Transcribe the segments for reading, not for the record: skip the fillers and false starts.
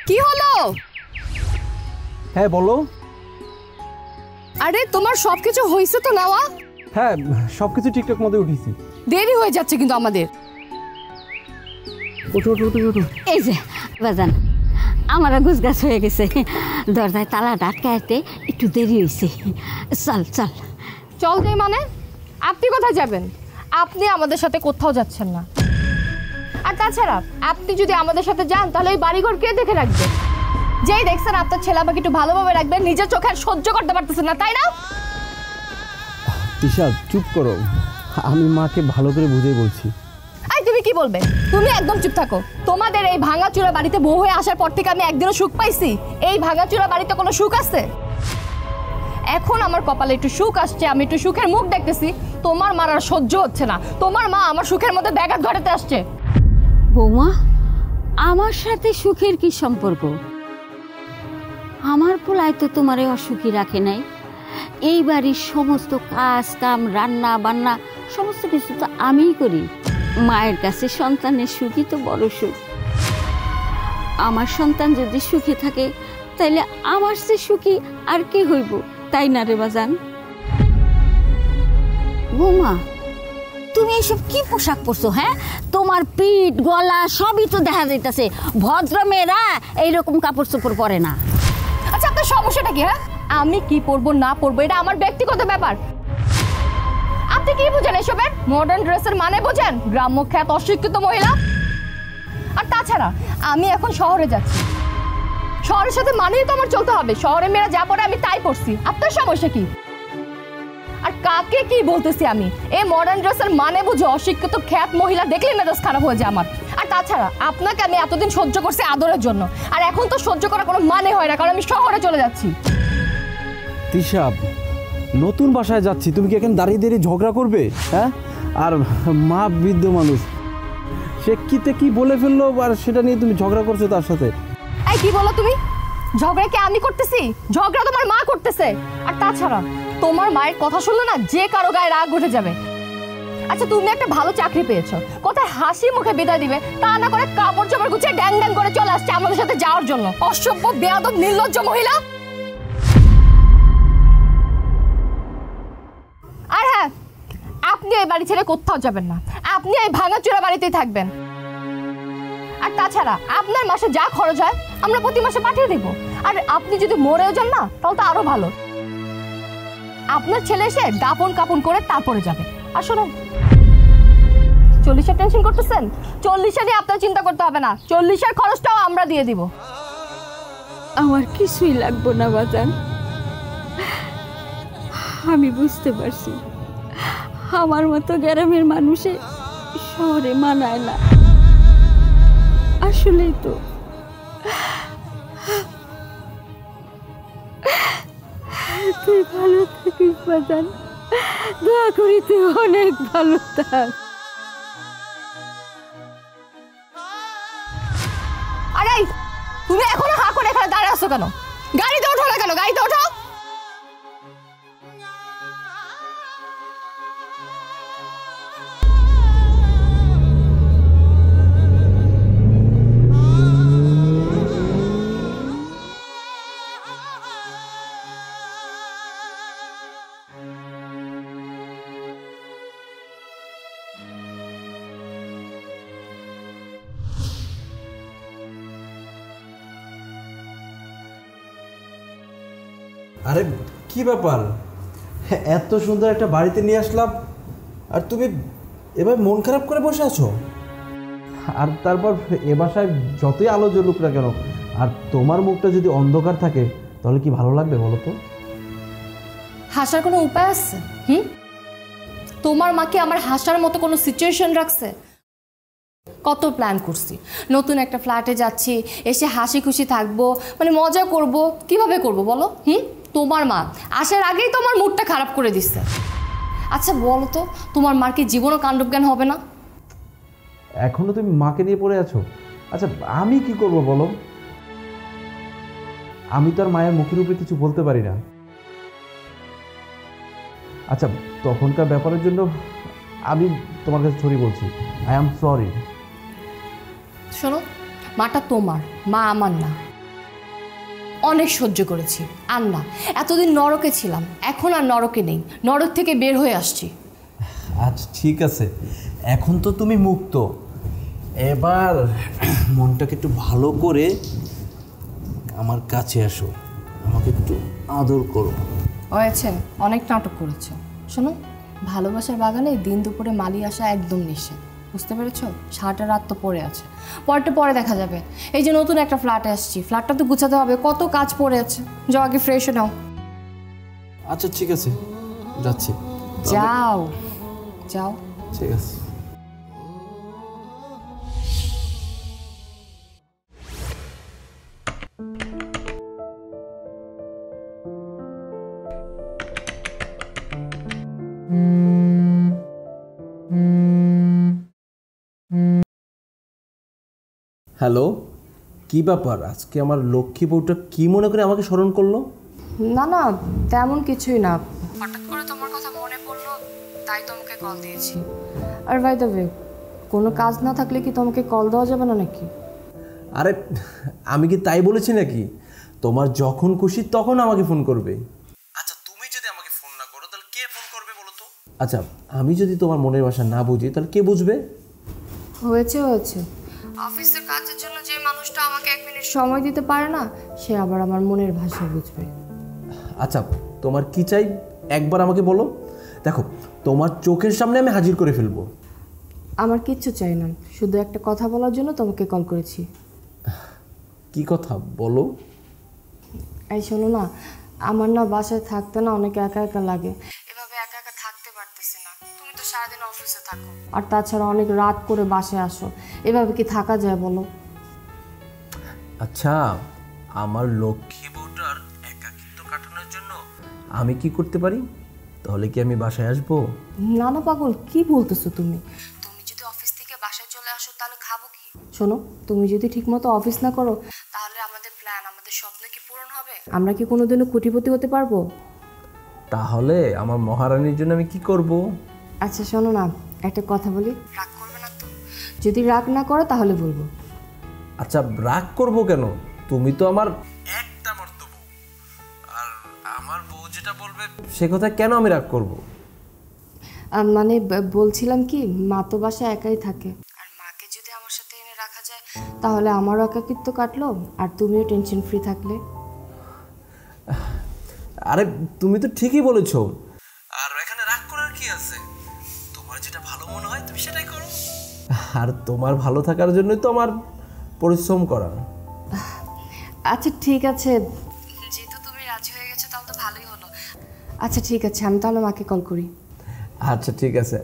কি হলো? হ্যাঁ বলো। আরে তোমার সবকিছু হয়েছে তো নেওয়া? হ্যাঁ সবকিছু ঠিকঠাক মতো উঠেছি। দেরি হয়ে যাচ্ছে কিন্তু আমাদের। ওঠো ওঠো ওঠো ওঠো। এই যে বাজান, আমার গুছগাছ হয়ে গেছে, দরজায় তালা আটকাতে একটু দেরি হয়েছে। চল চল। চল যাই মানে? আপনি কোথায় যাবেন? আপনি আমাদের সাথে কোথাও যাচ্ছেন না। আর তাছাড়া আপনি যদি আমাদের সাথে যান তাহলে এই বাড়িঘর কে দেখে রাখবে? যেই দেখছেন আপনার ছেলে আমাকে একটু ভালোভাবে রাখবেন, নিজের চোখে আর সহ্য করতে পারতেছেন না, তাই না? তিশা চুপ করো, আমি মাকে ভালো করে বুঝিয়ে বলছি। আই তুমি কি বলবে? তুমি একদম চুপ থাকো। তোমাদের এই ভাঙাচুরা বাড়িতে বউ হয়ে আসার পর থেকে আমি একদিনও সুখ পাইছি? এই ভাঙাচুরা বাড়িতে কোনো সুখ আছে? এখন আমার কপালে একটু সুখ আসছে, আমি একটু সুখের মুখ দেখতেছি। তোমার মার আর সহ্য হচ্ছে না। তোমার মা আমার সুখের মধ্যে ব্যাঘাত ঘটাতে আসছে। বৌমা, আমার সাথে সুখের কি সম্পর্ক? আমার পোলায় তো তোমারে অসুখী রাখে নাই। এই বাড়ির সমস্ত কাজ কাম, রান্না বান্না সমস্ত কিছু তো আমিই করি। মায়ের কাছে সন্তানের সুখই তো বড় সুখ। আমার সন্তান যদি সুখে থাকে তাইলে আমার সে সুখী আর কে হইব, তাই না রে বাজান? বৌমা, তুমি এইসব কি পোশাক পরছো? হ্যাঁ, তোমার পিঠ গলা সবই তো দেখা যাইতেছে। ভদ্র মেয়েরা এইরকম কাপড় চোপড় পরে না। আচ্ছা আপনার সমস্যাটা কি? হ্যাঁ, আমি কি পরবো না পরবো এটা আমার ব্যক্তিগত ব্যাপার। আপনি কি বুঝেন এসবের? মডার্ন ড্রেসের মানে বোঝেন? গ্রাম্য খ্যাত অশিক্ষিত মহিলা। আর তাছাড়া আমি এখন শহরে যাচ্ছি, শহরের সাথে মানিয়ে তো আমার চলতে হবে। শহরে মেয়েরা যা পড়ে আমি তাই পড়ছি। আপনার সমস্যা কি? আর কাকে কি বলতেছি আমি? এই মডার্ন ড্রেসের মানে বুঝে অশিক্ষিত খ্যাত মহিলা দেখলেই মেজাজ খারাপ হয়ে যায় আমার। আর তাছাড়া আপনাকে আমি এতদিন সহ্য করছি আদরের জন্য, আর এখন তো সহ্য করার কোনো মানে হয় না, কারণ আমি শহরে চলে যাচ্ছি। তিশা, নতুন বাসায় যাচ্ছি, তুমি কি এখন দাঁড়িয়ে দাঁড়িয়ে ঝগড়া করবে? হ্যাঁ, আর মা বৃদ্ধ মানুষ, সে কিতে কি বলে ফেললো আর সেটা নিয়ে তুমি ঝগড়া করছো তার সাথে। এই কি বলো তুমি? ঝগড়া কি আমি করতেছি? ঝগড়া তোমার মা করতেছে। আর তাছাড়া তোমার মায়ের কথা শুনলে না যে কারো গায়ে রাগ উঠে যাবে। আচ্ছা তুমি একটা ভালো চাকরি পেয়েছো, কোথায় হাসি মুখে বিদায় দিবে তা না করে কাপড় চোপড় গুছিয়ে ড্যাং ড্যাং করে চলে আসছে আমাদের সাথে যাওয়ার জন্য। অসভ্য, বেয়াদব, নির্লজ্জ মহিলা। আর হ্যাঁ, আপনি এই বাড়ি ছেড়ে কোথাও যাবেন না। আপনি এই ভাঙাচোরা বাড়িতেই থাকবেন। আর তাছাড়া আপনার মাসে যা খরচ হয় আমরা প্রতি মাসে পাঠিয়ে দেব। আর আপনি যদি মরেও যান না তাহলে তো আরো ভালো। আপনার ছেলে এসে দাপন কাপন করে তারপরে যাবে। আর শোনেন, 40-এর টেনশন করতেছেন? 40-এ নিয়ে আপনার চিন্তা করতে হবে না। 40-এর খরচটাও আমরা দিয়ে দিব। আমার কিছুই লাগবে না বাজান। আমি বুঝতে পারছি আমার মতো গ্রামের মানুষে শহরে মানায় না। আসলেই তো তুই ভালো থাকিস বাজান, দোয়া করি তুই অনেক ভালো থাক। আরে তুমি এখনো হা করে এখানে দাঁড়িয়ে আছো কেন? গাড়িতে ওঠো না কেন? গাড়িতে ওঠো। আরে কি ব্যাপার, এত সুন্দর একটা বাড়িতে নিয়ে আসলাম আর তুমি এবার মন খারাপ করে বসে আছো? আর তারপর এ বাসায় যতই আলো জ্বলুক না কেন, আর তোমার মুখটা যদি অন্ধকার থাকে তাহলে কি ভালো লাগবে বলো তো? হাসার কোনো উপায় আছে? তোমার মাকে আমার হাসার মতো কোনো সিচুয়েশন রাখছে? কত প্ল্যান করছি, নতুন একটা ফ্ল্যাটে যাচ্ছি, এসে হাসি খুশি থাকবো, মানে মজা করব। কিভাবে করব বলো? তোমার মা আসার আগেই তোমার মুডটা খারাপ করে দিচ্ছে। আচ্ছা বলো তো, তোমার মার কি জীবনও কাণ্ডজ্ঞান হবে না? এখনো তুমি মাকে নিয়ে পড়ে আছো। আচ্ছা আমি কি করব বলো? আমি তো আর মায়ের মুখের উপরে কিছু বলতে পারি না। আচ্ছা তখনকার ব্যাপারের জন্য আমি তোমার কাছে সরি বলছি। I am sorry. শোনো, মাটা তোমার, মা আমার না। অনেক সহ্য করেছি, আর না, এতদিন নরকে ছিলাম, এখন আর নরকে নেই, নরক থেকে বের হয়ে আসছি। আচ্ছা ঠিক আছে, এখন তো তুমি মুক্ত, এবার মনটাকে একটু ভালো করে আমার কাছে আসো, আমাকে একটু আদর করো। হয়েছে, অনেক নাটক করেছে। শোনো, ভালোবাসার বাগানে দিন দুপুরে মালি আসা একদম নিষেধ, বুঝতে পেরেছো? সারাটা রাত তো পড়ে আছে, পরটা পরে দেখা যাবে। এই যে নতুন একটা ফ্ল্যাটে আসছি, ফ্ল্যাটটা তো গুছাতে হবে, কত কাজ পড়ে আছে। যাও আগে ফ্রেশ নাও। আচ্ছা ঠিক আছে, যাচ্ছি। যাও যাও। ঠিক আছে। হ্যালো, কি ব্যাপার? আজকে আমার লক্ষ্মী বউটা কি মনে করে আমাকে স্মরণ করলো? না না, তেমন কিছুই না, হঠাৎ করে তোমার কথা মনে পড়লো, তাই তোমাকে কল দিয়েছি। আর বাই দ্য ওয়ে, কোনো কাজ না থাকলে কি তোমাকে কল দেওয়া যাবে না নাকি? আরে আমি কি তাই বলেছি নাকি? তোমার যখন খুশি তখন আমাকে ফোন করবে। আচ্ছা তুমি যদি আমাকে ফোন না করো তাহলে কে ফোন করবে বলো তো? আচ্ছা আমি যদি তোমার মনের ভাষা না বুঝি তাহলে কে বুঝবে? হয়েছে হয়েছে, অফিসের কাজের জন্য যে মানুষটা আমাকে 1 মিনিট সময় দিতে পারে না, সে আবার আমার মনের ভাষা বুঝবে। আচ্ছা তোমার কি চাই একবার আমাকে বলো, দেখো তোমার চোখের সামনে আমি হাজির করে ফেলবো। আমার কিচ্ছু চাই না, শুধু একটা কথা বলার জন্য তোমাকে কল করেছি। কি কথা বলো? এই শোনো না, আমার না বাসায় থাকতে না অনেক একা একা লাগে, এভাবে একা একা থাকতে পারতেছি না। তুমি তো সারাদিন অফিসে থাকো, আর তাছাড়া অনেক রাত করে বাসায় আসো, এভাবে কি থাকা যায় বলো? আচ্ছা আমার লক্ষ্মী বউটার একাকিত্ব কাটানোর জন্য আমি কি করতে পারি? তাহলে কি আমি বাসায় আসবো? না না পাগল, কি বলতেছো তুমি? তুমি যদি অফিস থেকে বাসায় চলে আসো তাহলে খাবো কি? শোনো, তুমি যদি ঠিকমতো অফিস না করো তাহলে আমাদের প্ল্যান, আমাদের স্বপ্ন কি পূরণ হবে? আমরা কি কোনোদিনও কোটিপতি হতে পারবো? তাহলে আমার মহারানীর জন্য আমি কি করব? আচ্ছা শোনো না, একটা কথা বলি, রাগ করবে না তো? যদি রাগ না করো তাহলে বলবো। আচ্ছা রাগ করব কেন? তুমি তো আমার একটা মাত্র বউ, আর আমার বউ যেটা বলবে সে কথা কেন আমি রাগ করব? মানে বলছিলাম কি, মা তো বাসায় একাই থাকে, আর মাকে যদি আমার সাথে এনে রাখা যায় তাহলে আমারও একাকিত্ব কাটলো, আর তুমিও টেনশন ফ্রি থাকলে। আরে তুমি তো ঠিকই বলেছো, আর এখানে রাগ করার কি আছে? তোমার যেটা ভালো মনে হয় তুমি সেটাই করো, আর তোমার ভালো থাকার জন্যই তো আমার পরিশ্রম করা। আচ্ছা ঠিক আছে, যেহেতু তুমি রাজি হয়ে গেছো তাহলে তো ভালোই হলো। আচ্ছা ঠিক আছে, আমি তাহলে মাকে কল করি। আচ্ছা ঠিক আছে,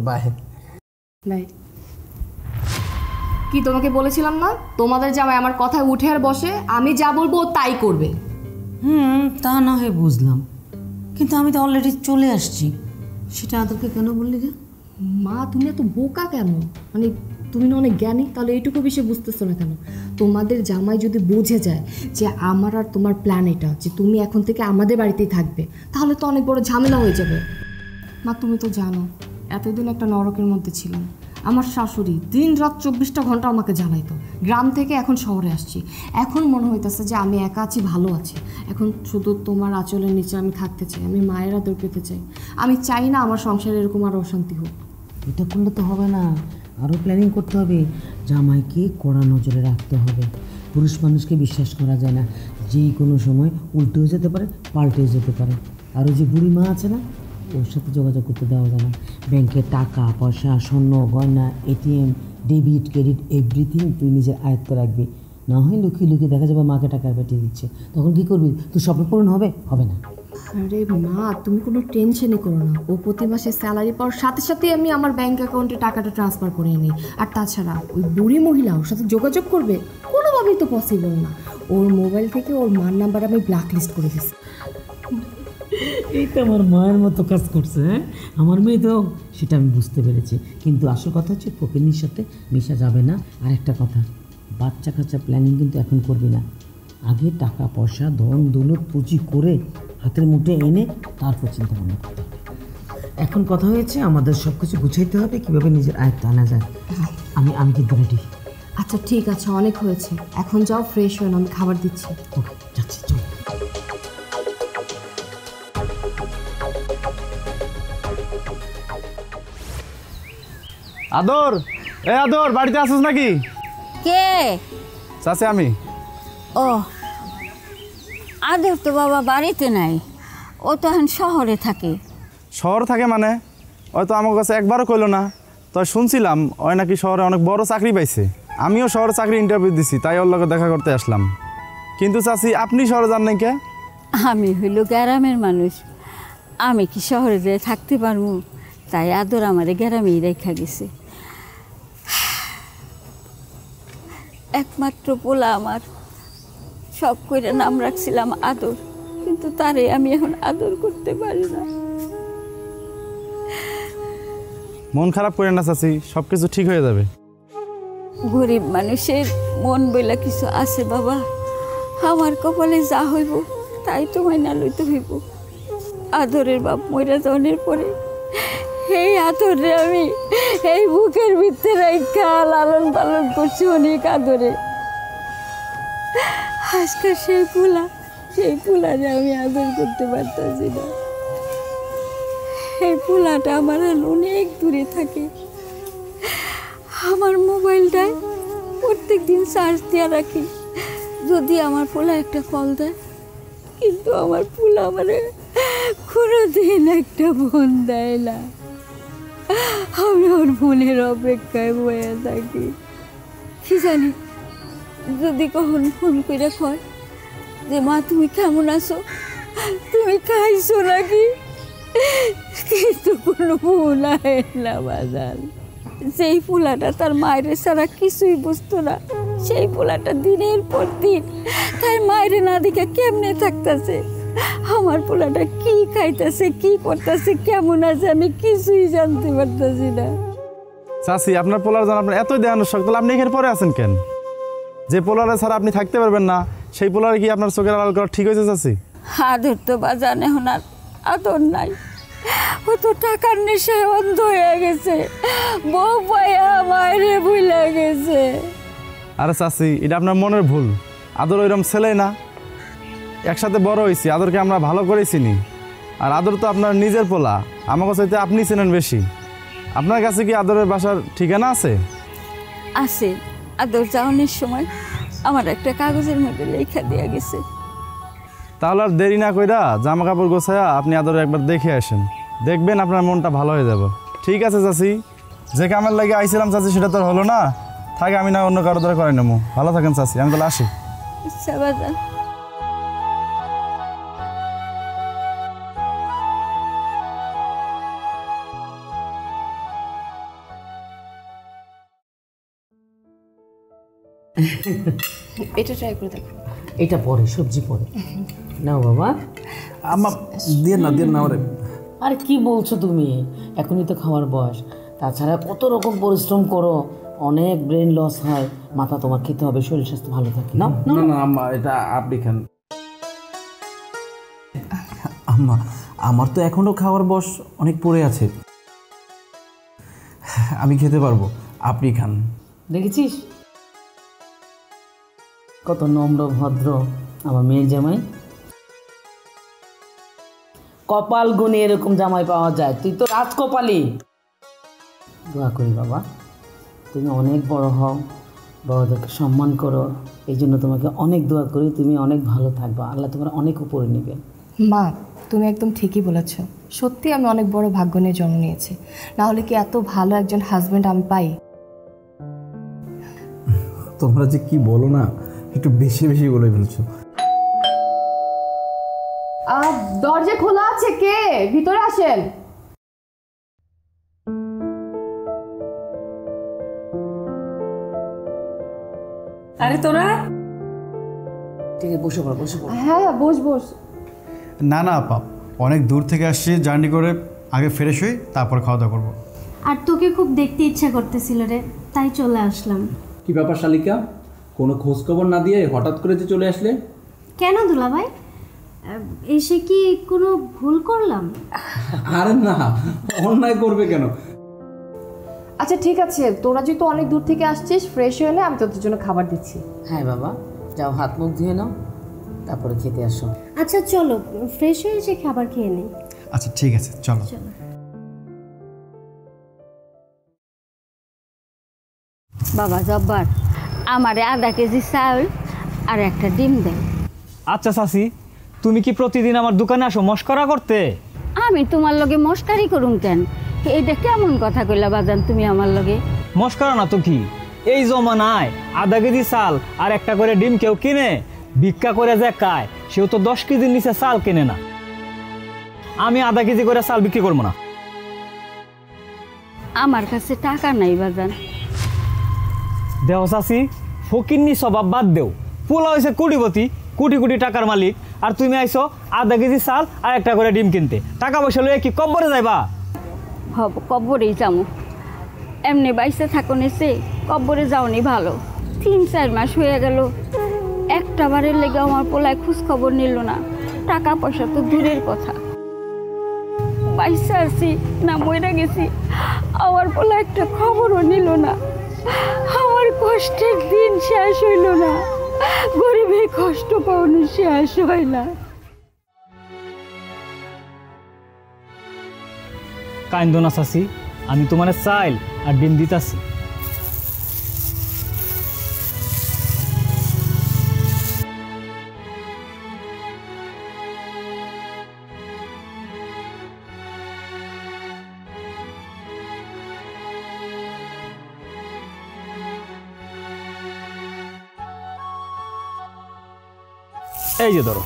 বাই বাই। কি তোমাকে বলেছিলাম না, তোমাদের জামাই আমার কথায় উঠে আর বসে, আমি যা বলবো ও তাই করবে। তা না হয় বুঝলাম, কিন্তু আমি তো অলরেডি চলে আসছি, সেটা আদরকে কেন বললি রে? মা তুমি এত বোকা কেন? মানে তুমি না অনেক জ্ঞানী, তাহলে এইটুকু বিষয় বুঝতেছো না কেন? তোমাদের জামাই যদি বুঝে যায় যে আমার আর তোমার প্ল্যান এটা, যে তুমি এখন থেকে আমাদের বাড়িতেই থাকবে, তাহলে তো অনেক বড় ঝামেলা হয়ে যাবে। মা তুমি তো জানো এতদিন একটা নরকের মধ্যে ছিলাম, আমার শাশুড়ি দিন রাত 24টা ঘন্টা আমাকে জ্বালাইতো। গ্রাম থেকে এখন শহরে আসছি, এখন মনে হইতেছে যে আমি একা আছি, ভালো আছি। এখন শুধু তোমার আঁচলের নিচে আমি থাকতে চাই, আমি মায়ের আদর পেতে চাই। আমি চাই না আমার সংসারে এরকম আর অশান্তি হোক। এটা করলে তো হবে না, আরও প্ল্যানিং করতে হবে। জামাইকে কড়া নজরে রাখতে হবে, পুরুষ মানুষকে বিশ্বাস করা যায় না, যেই কোনো সময় উল্টেও যেতে পারে, পাল্টেও যেতে পারে। আর ওই যে বুড়ি মা আছে না, ওর সাথে যোগাযোগ করতে দেওয়া যায় না। ব্যাংকে টাকা পয়সা, স্বর্ণ গয়না, এটিএম, ডেবিট ক্রেডিট এভরিথিং তুই নিজের আয়ত্তে রাখবি, না হয় লুকিয়ে লুকিয়ে দেখা যাবে মাকে টাকা পাঠিয়ে দিচ্ছে, তখন কি করবি? তোর স্বপ্ন পূরণ হবে? হবে না। আরে মা তুমি কোনো টেনশনই করো না, ও প্রতি মাসে স্যালারি পাওয়ার সাথে সাথে আমি আমার ব্যাংক অ্যাকাউন্টে টাকাটা ট্রান্সফার করে নিই। আর তাছাড়া ওই বুড়ি মহিলা ওর সাথে যোগাযোগ করবে কোনোভাবেই তো পসিবল না। ওর মোবাইল থেকে ওর মার নাম্বার আমি ব্ল্যাক লিস্ট করে দিচ্ছি। এই তো আমার মায়ের মতো কাজ করছে। হ্যাঁ, আমার মেয়ে তো সেটা আমি বুঝতে পেরেছি, কিন্তু আসল কথা হচ্ছে ফকিনীর সাথে মেশা যাবে না। আর একটা কথা, বাচ্চা কাচ্চা প্ল্যানিং কিন্তু এখন করবি না, আগে টাকা পয়সা ধন দৌলত পুঁজি করে হাতের মুঠে এনে তারপর চিন্তা ভাবনা করতে হবে। এখন কথা হয়েছে আমাদের সব কিছু গুছাইতে হবে, কীভাবে নিজের আয়ত্তে আনা যায়। আমি কিন্তু রেডি। আচ্ছা ঠিক আছে, অনেক হয়েছে, এখন যাও ফ্রেশ হয়ে নাও, আমি খাবার দিচ্ছি। ওকে যাচ্ছি, চল। আদর, এ আদর, বাড়িতে আসিস নাকি? কে? চাচি আমি। ও আদর তো বাবা বাড়িতে নাই, ও তো এখন শহরে থাকে। শহর থাকে মানে? হয়তো আমার কাছে একবারও কইলো না। তো শুনছিলাম ওই নাকি শহরে অনেক বড় চাকরি পাইছে। আমিও শহরে চাকরি ইন্টারভিউ দিছি, তাই ওর লগে দেখা করতে আসলাম। কিন্তু চাচি আপনি শহরে যান নাই কে? আমি হইল গ্রামের মানুষ, আমি কি শহরে যেয়ে থাকতে পারবো? তাই আদর আমারে গ্রামেই রেখা গেছে। একমাত্র পোলা আমার, সব কইরা নাম রাখছিলাম আদর, কিন্তু তারে আমি এখন আদর করতে পারি না। মন খারাপ করেন না চাচি, সব কিছু ঠিক হয়ে যাবে। গরিব মানুষের মন বইলা কিছু আছে বাবা, আমার কপালে যা হইব তাই তো মাইনা লইতে হইব। আদরের বাপ মইরা যাওয়ার পরে এই আদরে আমি এই বুকের ভিতরে রাইখা লালন পালন করছি অনেক আদরে। আজকাল সেই পোলারে আমি আদর করতে পারতাছি না। এই পোলাটা আমার অনেক দূরে থাকে। আমার মোবাইলটায় প্রত্যেক দিন চার্জ দিয়ে রাখি, যদি আমার পোলা একটা কল দেয়, কিন্তু আমার পোলা আমারে কোনোদিন একটা ফোন দেয় না। আমি ওর ফোনের অপেক্ষায় বয়ে থাকি। কি জানি যদি কখন ফোন করে কয় যে মা তুমি কেমন আছো, তুমি খাইছো নাকি, কিন্তু কোনো ফোন আয় না বাজার। যেই পোলাটা তার মায়ের ছাড়া কিছুই বুঝতো না, সেই পোলাটা দিনের পর দিন তাই মায়ের না দিকে কেমনে থাকতেছে। আমার পোলাটা কি খাইতেছে, কি করতেছে, কেমন আছে, আমি কিছুই জানতে পারতেছি না। চাচি আপনার পোলার জান আপনার এতই দেহানোর শখ, তাহলে আপনি এখানে পরে আছেন কেন? যে পোলারে ছাড়া আপনি থাকতে পারবেন না, সেই পোলারে কি আপনার চোখের আড়াল করা ঠিক হয়েছে চাচি? আদর তো বাজান এখন আর আদর নাই, ও তো টাকার নেশায় অন্ধ হয়ে গেছে, বউ পাইয়া মায়েরে ভুলে গেছে। আরে চাচি এটা আপনার মনের ভুল, আদর ওইরকম ছেলে না, একসাথে বড় হয়েছি, আদরকে আমরা ভালো করে চিনি। আর আদর তো আপনার নিজের পোলা, আমার কাছে আপনি চেনেন বেশি। আপনার কাছে কি আদরের বাসার ঠিকানা আছে? আছে, আদর যাওয়ানোর সময় আমার একটা কাগজের মধ্যে লেখা দেওয়া গেছে। তাহলে আর দেরি না কইরা জামা কাপড় গোছায়া আপনি আদর একবার দেখে আসেন, দেখবেন আপনার মনটা ভালো হয়ে যাবে। ঠিক আছে চাচি, যে কামের লাগে আইছিলাম চাচি সেটা তো আর হলো না, থাকে আমি না অন্য কারো দ্বারা করে নেবো। ভালো থাকেন চাচি, আমি তাহলে আসি। আচ্ছা বাজান। এটা ট্রাই করে দেখো। এটা পরে, সবজি পরে। নাও বাবা। আমার দিয়ে না ওরে। আর কি বলছো তুমি, এখনই তো খাওয়ার বয়স। তাছাড়া কত রকম পরিশ্রম করো, অনেক ব্রেন লস হয়, মাথা তোমার খেতে হবে, শরীর স্বাস্থ্য ভালো থাকে। না না না আম্মা, এটা আপনি খান। আম্মা আমার তো এখনো খাওয়ার বয়স অনেক পড়ে আছে, আমি খেতে পারবো, আপনি খান। দেখেছিস কত নম্র ভদ্র আমার মেয়ের জামাই। কপাল গুনে এরকম জামাই পাওয়া যায়, তুই তো রাজকপালি। দোয়া করি বাবা তুমি অনেক বড় হও, বড়দেরকে সম্মান করো, এই জন্য তোমাকে অনেক দোয়া করি, তুমি অনেক ভালো থাকবা, আল্লাহ তোমার অনেক উপরে নেবেন। মা তুমি একদম ঠিকই বলেছ, সত্যি আমি অনেক বড় ভাগ্য নিয়ে জন্ম নিয়েছি, না হলে কি এত ভালো একজন হাজবেন্ড আমি পাই? তোমরা যে কি বলো না, একটু বেশি বেশি বলে ফেলছো। দরজা খোলা আছে, কে ভিতরে আসেন। আরে তোরা ঠিক আছে, বসে পড় বসে পড়। হ্যাঁ বস বস। না না আপা, অনেক দূর থেকে আসছি, জার্নি করে আগে ফ্রেশ হই, তারপর খাওয়া দাওয়া করবো। আর তোকে খুব দেখতে ইচ্ছা করতেছিল রে, তাই চলে আসলাম। কি ব্যাপার শালিকা, কোনো খোঁজ খবর না দিয়ে হঠাৎ করে যে চলে আসলে? কেন দুলাভাই, এসে কি কোনো ভুল করলাম? আরে না, অন্যায় করবে কেন? আচ্ছা ঠিক আছে, তোরা যেহেতু অনেক দূর থেকে আসছিস, ফ্রেশ হয়ে নে, আমি তোদের জন্য খাবার দিচ্ছি। হ্যাঁ বাবা, যাও হাত মুখ ধুয়ে নাও, তারপরে খেতে আসো। আচ্ছা চলো, ফ্রেশ হয়ে এসে খাবার খেয়ে নেই। আচ্ছা ঠিক আছে, চলো। বাবা জব্বার, আমারে আধা কেজি চাল আর একটা ডিম দেন। আচ্ছা চাচি, তুমি কি প্রতিদিন আমার দোকানে আসো মস্করা করতে? আমি তোমার লগে মস্কারি করুম কেন? এইটা কেমন কথা কইলা বাজান তুমি আমার লগে? মস্করা না তো কি, এই জমানায় আধা কেজি চাল আর একটা করে ডিম কেউ কিনে? ভিক্ষা করে যে খায় সেও তো 10 কেজির নিচে চাল কিনে না। আমি আধা কেজি করে চাল বিক্রি করবো না। আমার কাছে টাকা নাই বাজান। দেও চাচি, ফকিন্নি স্বভাব বাদ দেও। পোলা হয়েছে কোটিপতি, কোটি কোটি টাকার মালিক, আর তুমি আইছো আধা কেজি চাল আর একটা করে ডিম কিনতে। টাকা পয়সা লইয়া কি কব্বরে যাইবা? হব কব্বরেই যাবো। এমনি বাইসে থাকো নেছে কব্বরে যাওনি ভালো। 3-4 মাস হয়ে গেল, একটা বারের লেগে আমার পোলায় খোঁজ খবর নিল না। টাকা পয়সা তো দূরের কথা, বাইসে আছি না মইরা গেছি, আমার পোলা একটা খবরও নিল না। আমার কষ্টের দিন শেষ হইল না, গরিবে কষ্ট পাওয়ানো শেষ হয় না। কাইন্দ না চাচি, আমি তোমার চাইল আর ডিম দিতাছি। এই যে ধরো।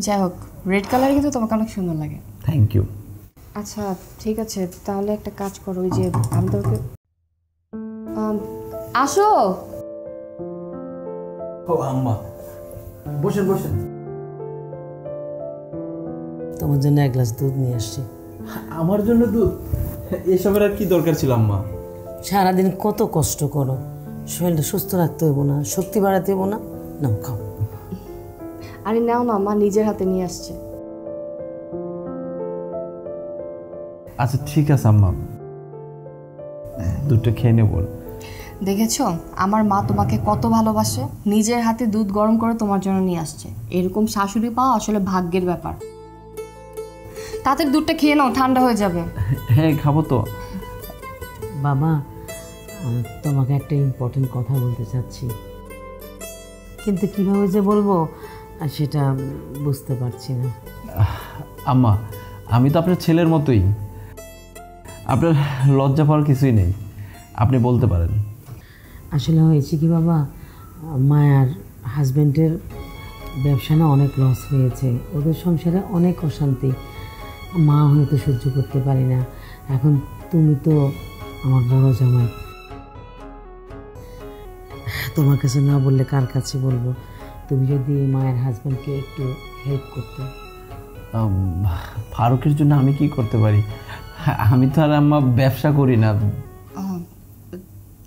যাই হোক, রেড কালার কিন্তু তোমাকে অনেক সুন্দর লাগে। Thank you. আচ্ছা ঠিক আছে, তাহলে একটা কাজ করো, ওই যে আমি তোকে আসো। ও আম্মা, বসেন বসেন। তোমার জন্য 1 গ্লাস দুধ নিয়ে আসছি। আমার জন্য দুধ? এসবের আর কি দরকার ছিল আম্মা? সারাদিন কত কষ্ট করো, শরীরটা সুস্থ রাখতে হইব না, শক্তি বাড়াতে হইব না? নাও খাও। আরে নাও না, মা নিজের হাতে নিয়ে আসছে। আচ্ছা ঠিক আছে আম্মা, দুধটা খেয়ে নেব। দেখেছো আমার মা তোমাকে কত ভালোবাসে, নিজের হাতে দুধ গরম করে তোমার জন্য নিয়ে আসছে। এরকম শাশুড়ি পাওয়া আসলে ভাগ্যের ব্যাপার। তাদের দুধটা খেয়ে নাও, ঠান্ডা হয়ে যাবে। হ্যাঁ খাবো তো। বাবা, তোমাকে একটা ইম্পর্টেন্ট কথা বলতে চাচ্ছি, কিন্তু কিভাবে যে বলবো সেটা বুঝতে পারছি না। আম্মা, আমি তো আপনার ছেলের মতোই, আপনার লজ্জা পাওয়ার কিছুই নেই, আপনি বলতে পারেন। আসলে হয়েছে কি বাবা, মায়ার হাজব্যান্ডের ব্যবসা না অনেক লস হয়েছে, ওদের সংসারে অনেক অশান্তি, মা হয়তো সহ্য করতে পারি না। এখন তুমি তো আমার বড় জামাই, তোমার কাছে না বললে কার কাছে বলবো? তুমি যদি মায়ের হাজব্যান্ডকে একটু হেল্প করতে। ফারুকের জন্য আমি কি করতে পারি? আমি তো আর আম্মা ব্যবসা করি না।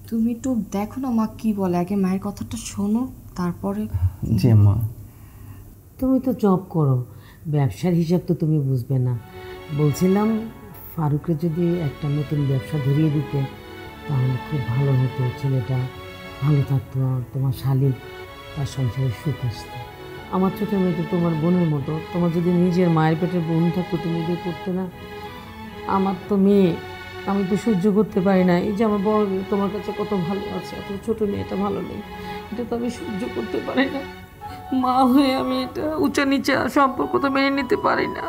তুমি একটু দেখো না মা কি বলে, আগে মায়ের কথাটা শোনো তারপরে। জি আম্মা। তুমি তো জব করো, ব্যবসার হিসাব তো তুমি বুঝবে না। বলছিলাম ফারুকের যদি একটা নতুন ব্যবসা ধরিয়ে দিতে তাহলে খুব ভালো হতো, ছেলেটা ভালো থাকতো, তোমার শালীর তার সংসারে সুখ আসতো। আমার ছোটো মেয়ে তো তোমার বোনের মতো, তোমার যদি নিজের মায়ের পেটের বোন থাকতো তুমি এটা করতে না। আমার তো মেয়ে, আমি তো সহ্য করতে পারি না। এই যে আমার বড় মেয়ে তোমার কাছে কত ভালো আছে, অত ছোটো মেয়েটা ভালো নেই, এটা তো আমি সহ্য করতে পারি না। মা হয়ে আমি এটা উঁচা নিচা সম্পর্ক তো মেনে নিতে পারি না।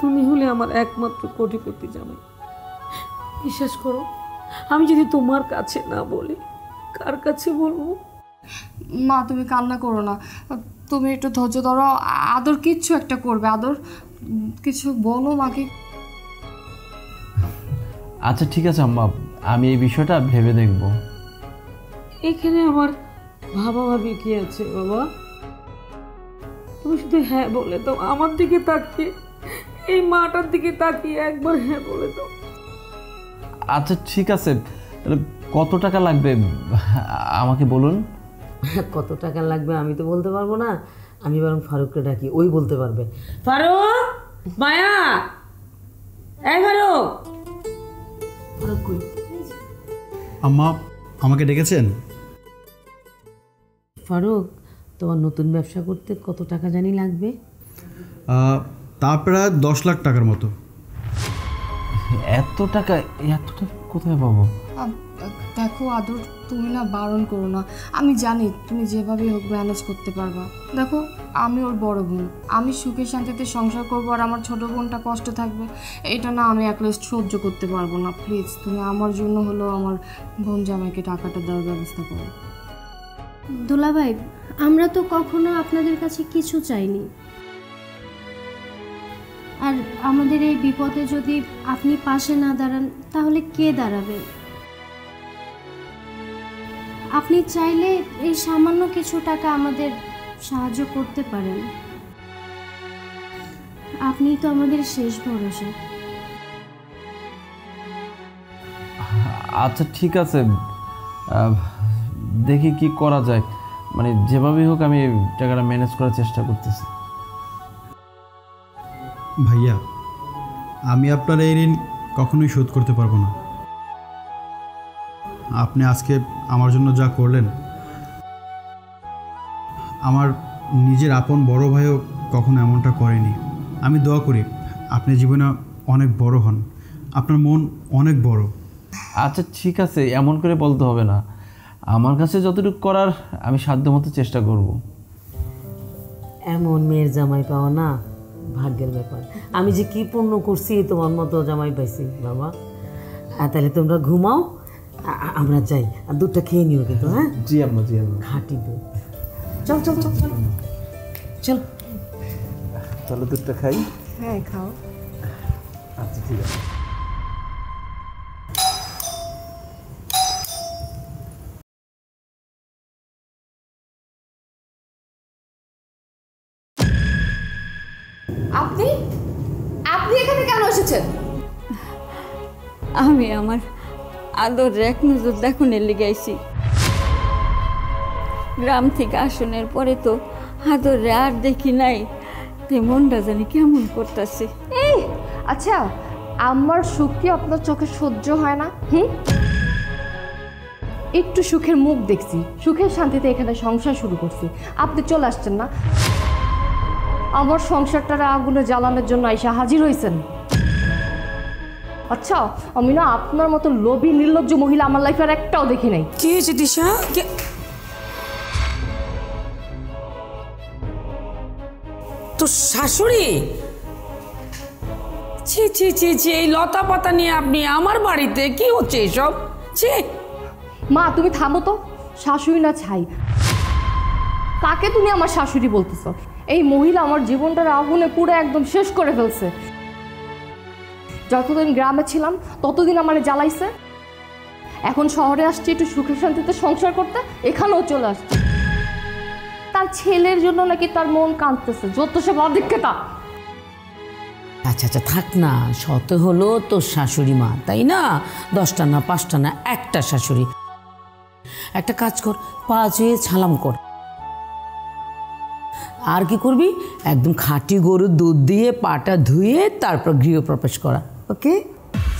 তুমি হলে আমার একমাত্র কোটিপতি জামাই। বিশ্বাস করো, আমি যদি তোমার কাছে না বলি কার কাছে বলবো? মা তুমি কান্না করো না, তুমি একটু ধৈর্য ধরো, আদর কিচ্ছু একটা করবে। আদর কিছু বলো মাকে। আচ্ছা ঠিক আছে আম্মা, আমি এই বিষয়টা ভেবে দেখব। এখানে আমার ভাবাভাবি কি আছে বাবা? তুমি শুধু হ্যাঁ বলে দাও, আমার দিকে তাকিয়ে, এই মাটার দিকে তাকিয়ে একবার হ্যাঁ বলে দাও। আচ্ছা ঠিক আছে, কত টাকা লাগবে আমাকে বলুন। কত টাকা লাগবে আমি তো বলতে পারবো না, আমি বরং ফারুককে ডাকি, ওই বলতে পারবে। ফারুক, মায়া, এই ফারুক। ফারুক কই? আম্মা আমাকে ডেকেছেন? ফারুক, তোমার নতুন ব্যবসা করতে কত টাকা জানি লাগবে? তা প্রায় 10 লাখ টাকার মতো। এত টাকা কোথায় পাবো? দেখো আদর, তুমি না বারণ করো না, আমি জানি তুমি যেভাবে হোক ম্যানেজ করতে পারবা। দেখো আমি ওর বড় বোন, আমি সুখে শান্তিতে সংসার করবো আর আমার ছোট বোনটা কষ্ট থাকবে, এটা না আমি একলা সহ্য করতে পারবো না। প্লিজ তুমি আমার জন্য হলো আমার বোন জামাইকে টাকাটা দেওয়ার ব্যবস্থা করো। দুলাভাই, আমরা তো কখনো আপনাদের কাছে কিছু চাইনি, আর আমাদের এই বিপদে যদি আপনি পাশে না দাঁড়ান তাহলে কে দাঁড়াবে? আপনি চাইলে এই সামান্য কিছু টাকা আমাদের সাহায্য করতে পারেন। আপনি তো আমাদের শেষ ভরসা। আচ্ছা ঠিক আছে, দেখি কি করা যায়, মানে যেভাবেই হোক আমি টাকাটা ম্যানেজ করার চেষ্টা করতেছি। ভাইয়া, আমি আপনার এই ঋণ কখনোই শোধ করতে পারবো না। আপনি আজকে আমার জন্য যা করলেন, আমার নিজের আপন বড় ভাইও কখনো এমনটা করেনি। আমি দোয়া করি আপনি জীবনে অনেক বড় হন, আপনার মন অনেক বড়। আচ্ছা ঠিক আছে, এমন করে বলতে হবে না, আমার কাছে যতটুকু করার আমি সাধ্যমতো চেষ্টা করব। এমন মেয়ের জামাই পাওয়া না ভাগ্যের ব্যাপার। আমি যে কি পুণ্য করছি তোমার মতো জামাই পাইছি বাবা। তাহলে তোমরা ঘুমাও, আমরা যাই, আর দুধটা খেয়ে নিও কিন্তু। হ্যাঁ জি আম্মা, জি আম্মা। খাঁটি দুধ। চল চল চল চল চল, চলো দুধটা খাই। হ্যাঁ খাও। আচ্ছা ঠিক আছে। আপনি আপনি এখানে কেন এসেছেন? আমি আমার আদর এক নজর দেখনের লেগাইছি। গ্রাম থেকে আসনের পরে তো আদরে আর দেখি নাই, তাই মনটা জানি কেমন করতেছে। এই আচ্ছা, আমার সুখ কি আপনার চোখে সহ্য হয় না? একটু সুখের মুখ দেখছি, সুখের শান্তিতে এখানে সংসার শুরু করছি, আপনি চলে আসছেন না? আমার সংসারটার আগুনে জ্বালানোর জন্য আইসা হাজির হয়েছেন। আচ্ছা আমি না আপনার মতো লোভী নির্লজ্জ মহিলা আমার লাইফে আর একটাও দেখি নাই। কি হয়েছে দিশা? তো শাশুড়ি? ছি ছি ছি ছি, এই লতা পাতা নিয়ে আপনি আমার বাড়িতে? কি হচ্ছে এসব? ছি। মা তুমি থামো তো, শাশুড়ি না ছাই, কাকে তুমি আমার শাশুড়ি বলতেছো? এই মহিলা আমার জীবনটার আগুনে পুরো একদম শেষ করে ফেলছে। যতদিন গ্রামে ছিলাম ততদিন আমার জ্বালাইছে, এখন শহরে আসছি একটু সুখে শান্তিতে সংসার করতে, এখানেও চলে আসছে। তার ছেলের জন্য নাকি তার মন কাঁদতেছে, যত সব অধিক্ষতা। আচ্ছা আচ্ছা থাক না, শত হলো তোর শাশুড়ি মা, তাই না? 10টা না 5টা না, একটা শাশুড়ি। একটা কাজ কর, পা ছুঁয়ে ছালাম কর। আর কি করবি? একদম খাঁটি গরুর দুধ দিয়ে পাটা ধুয়ে তারপর গৃহপ্রবেশ করা। ওকে?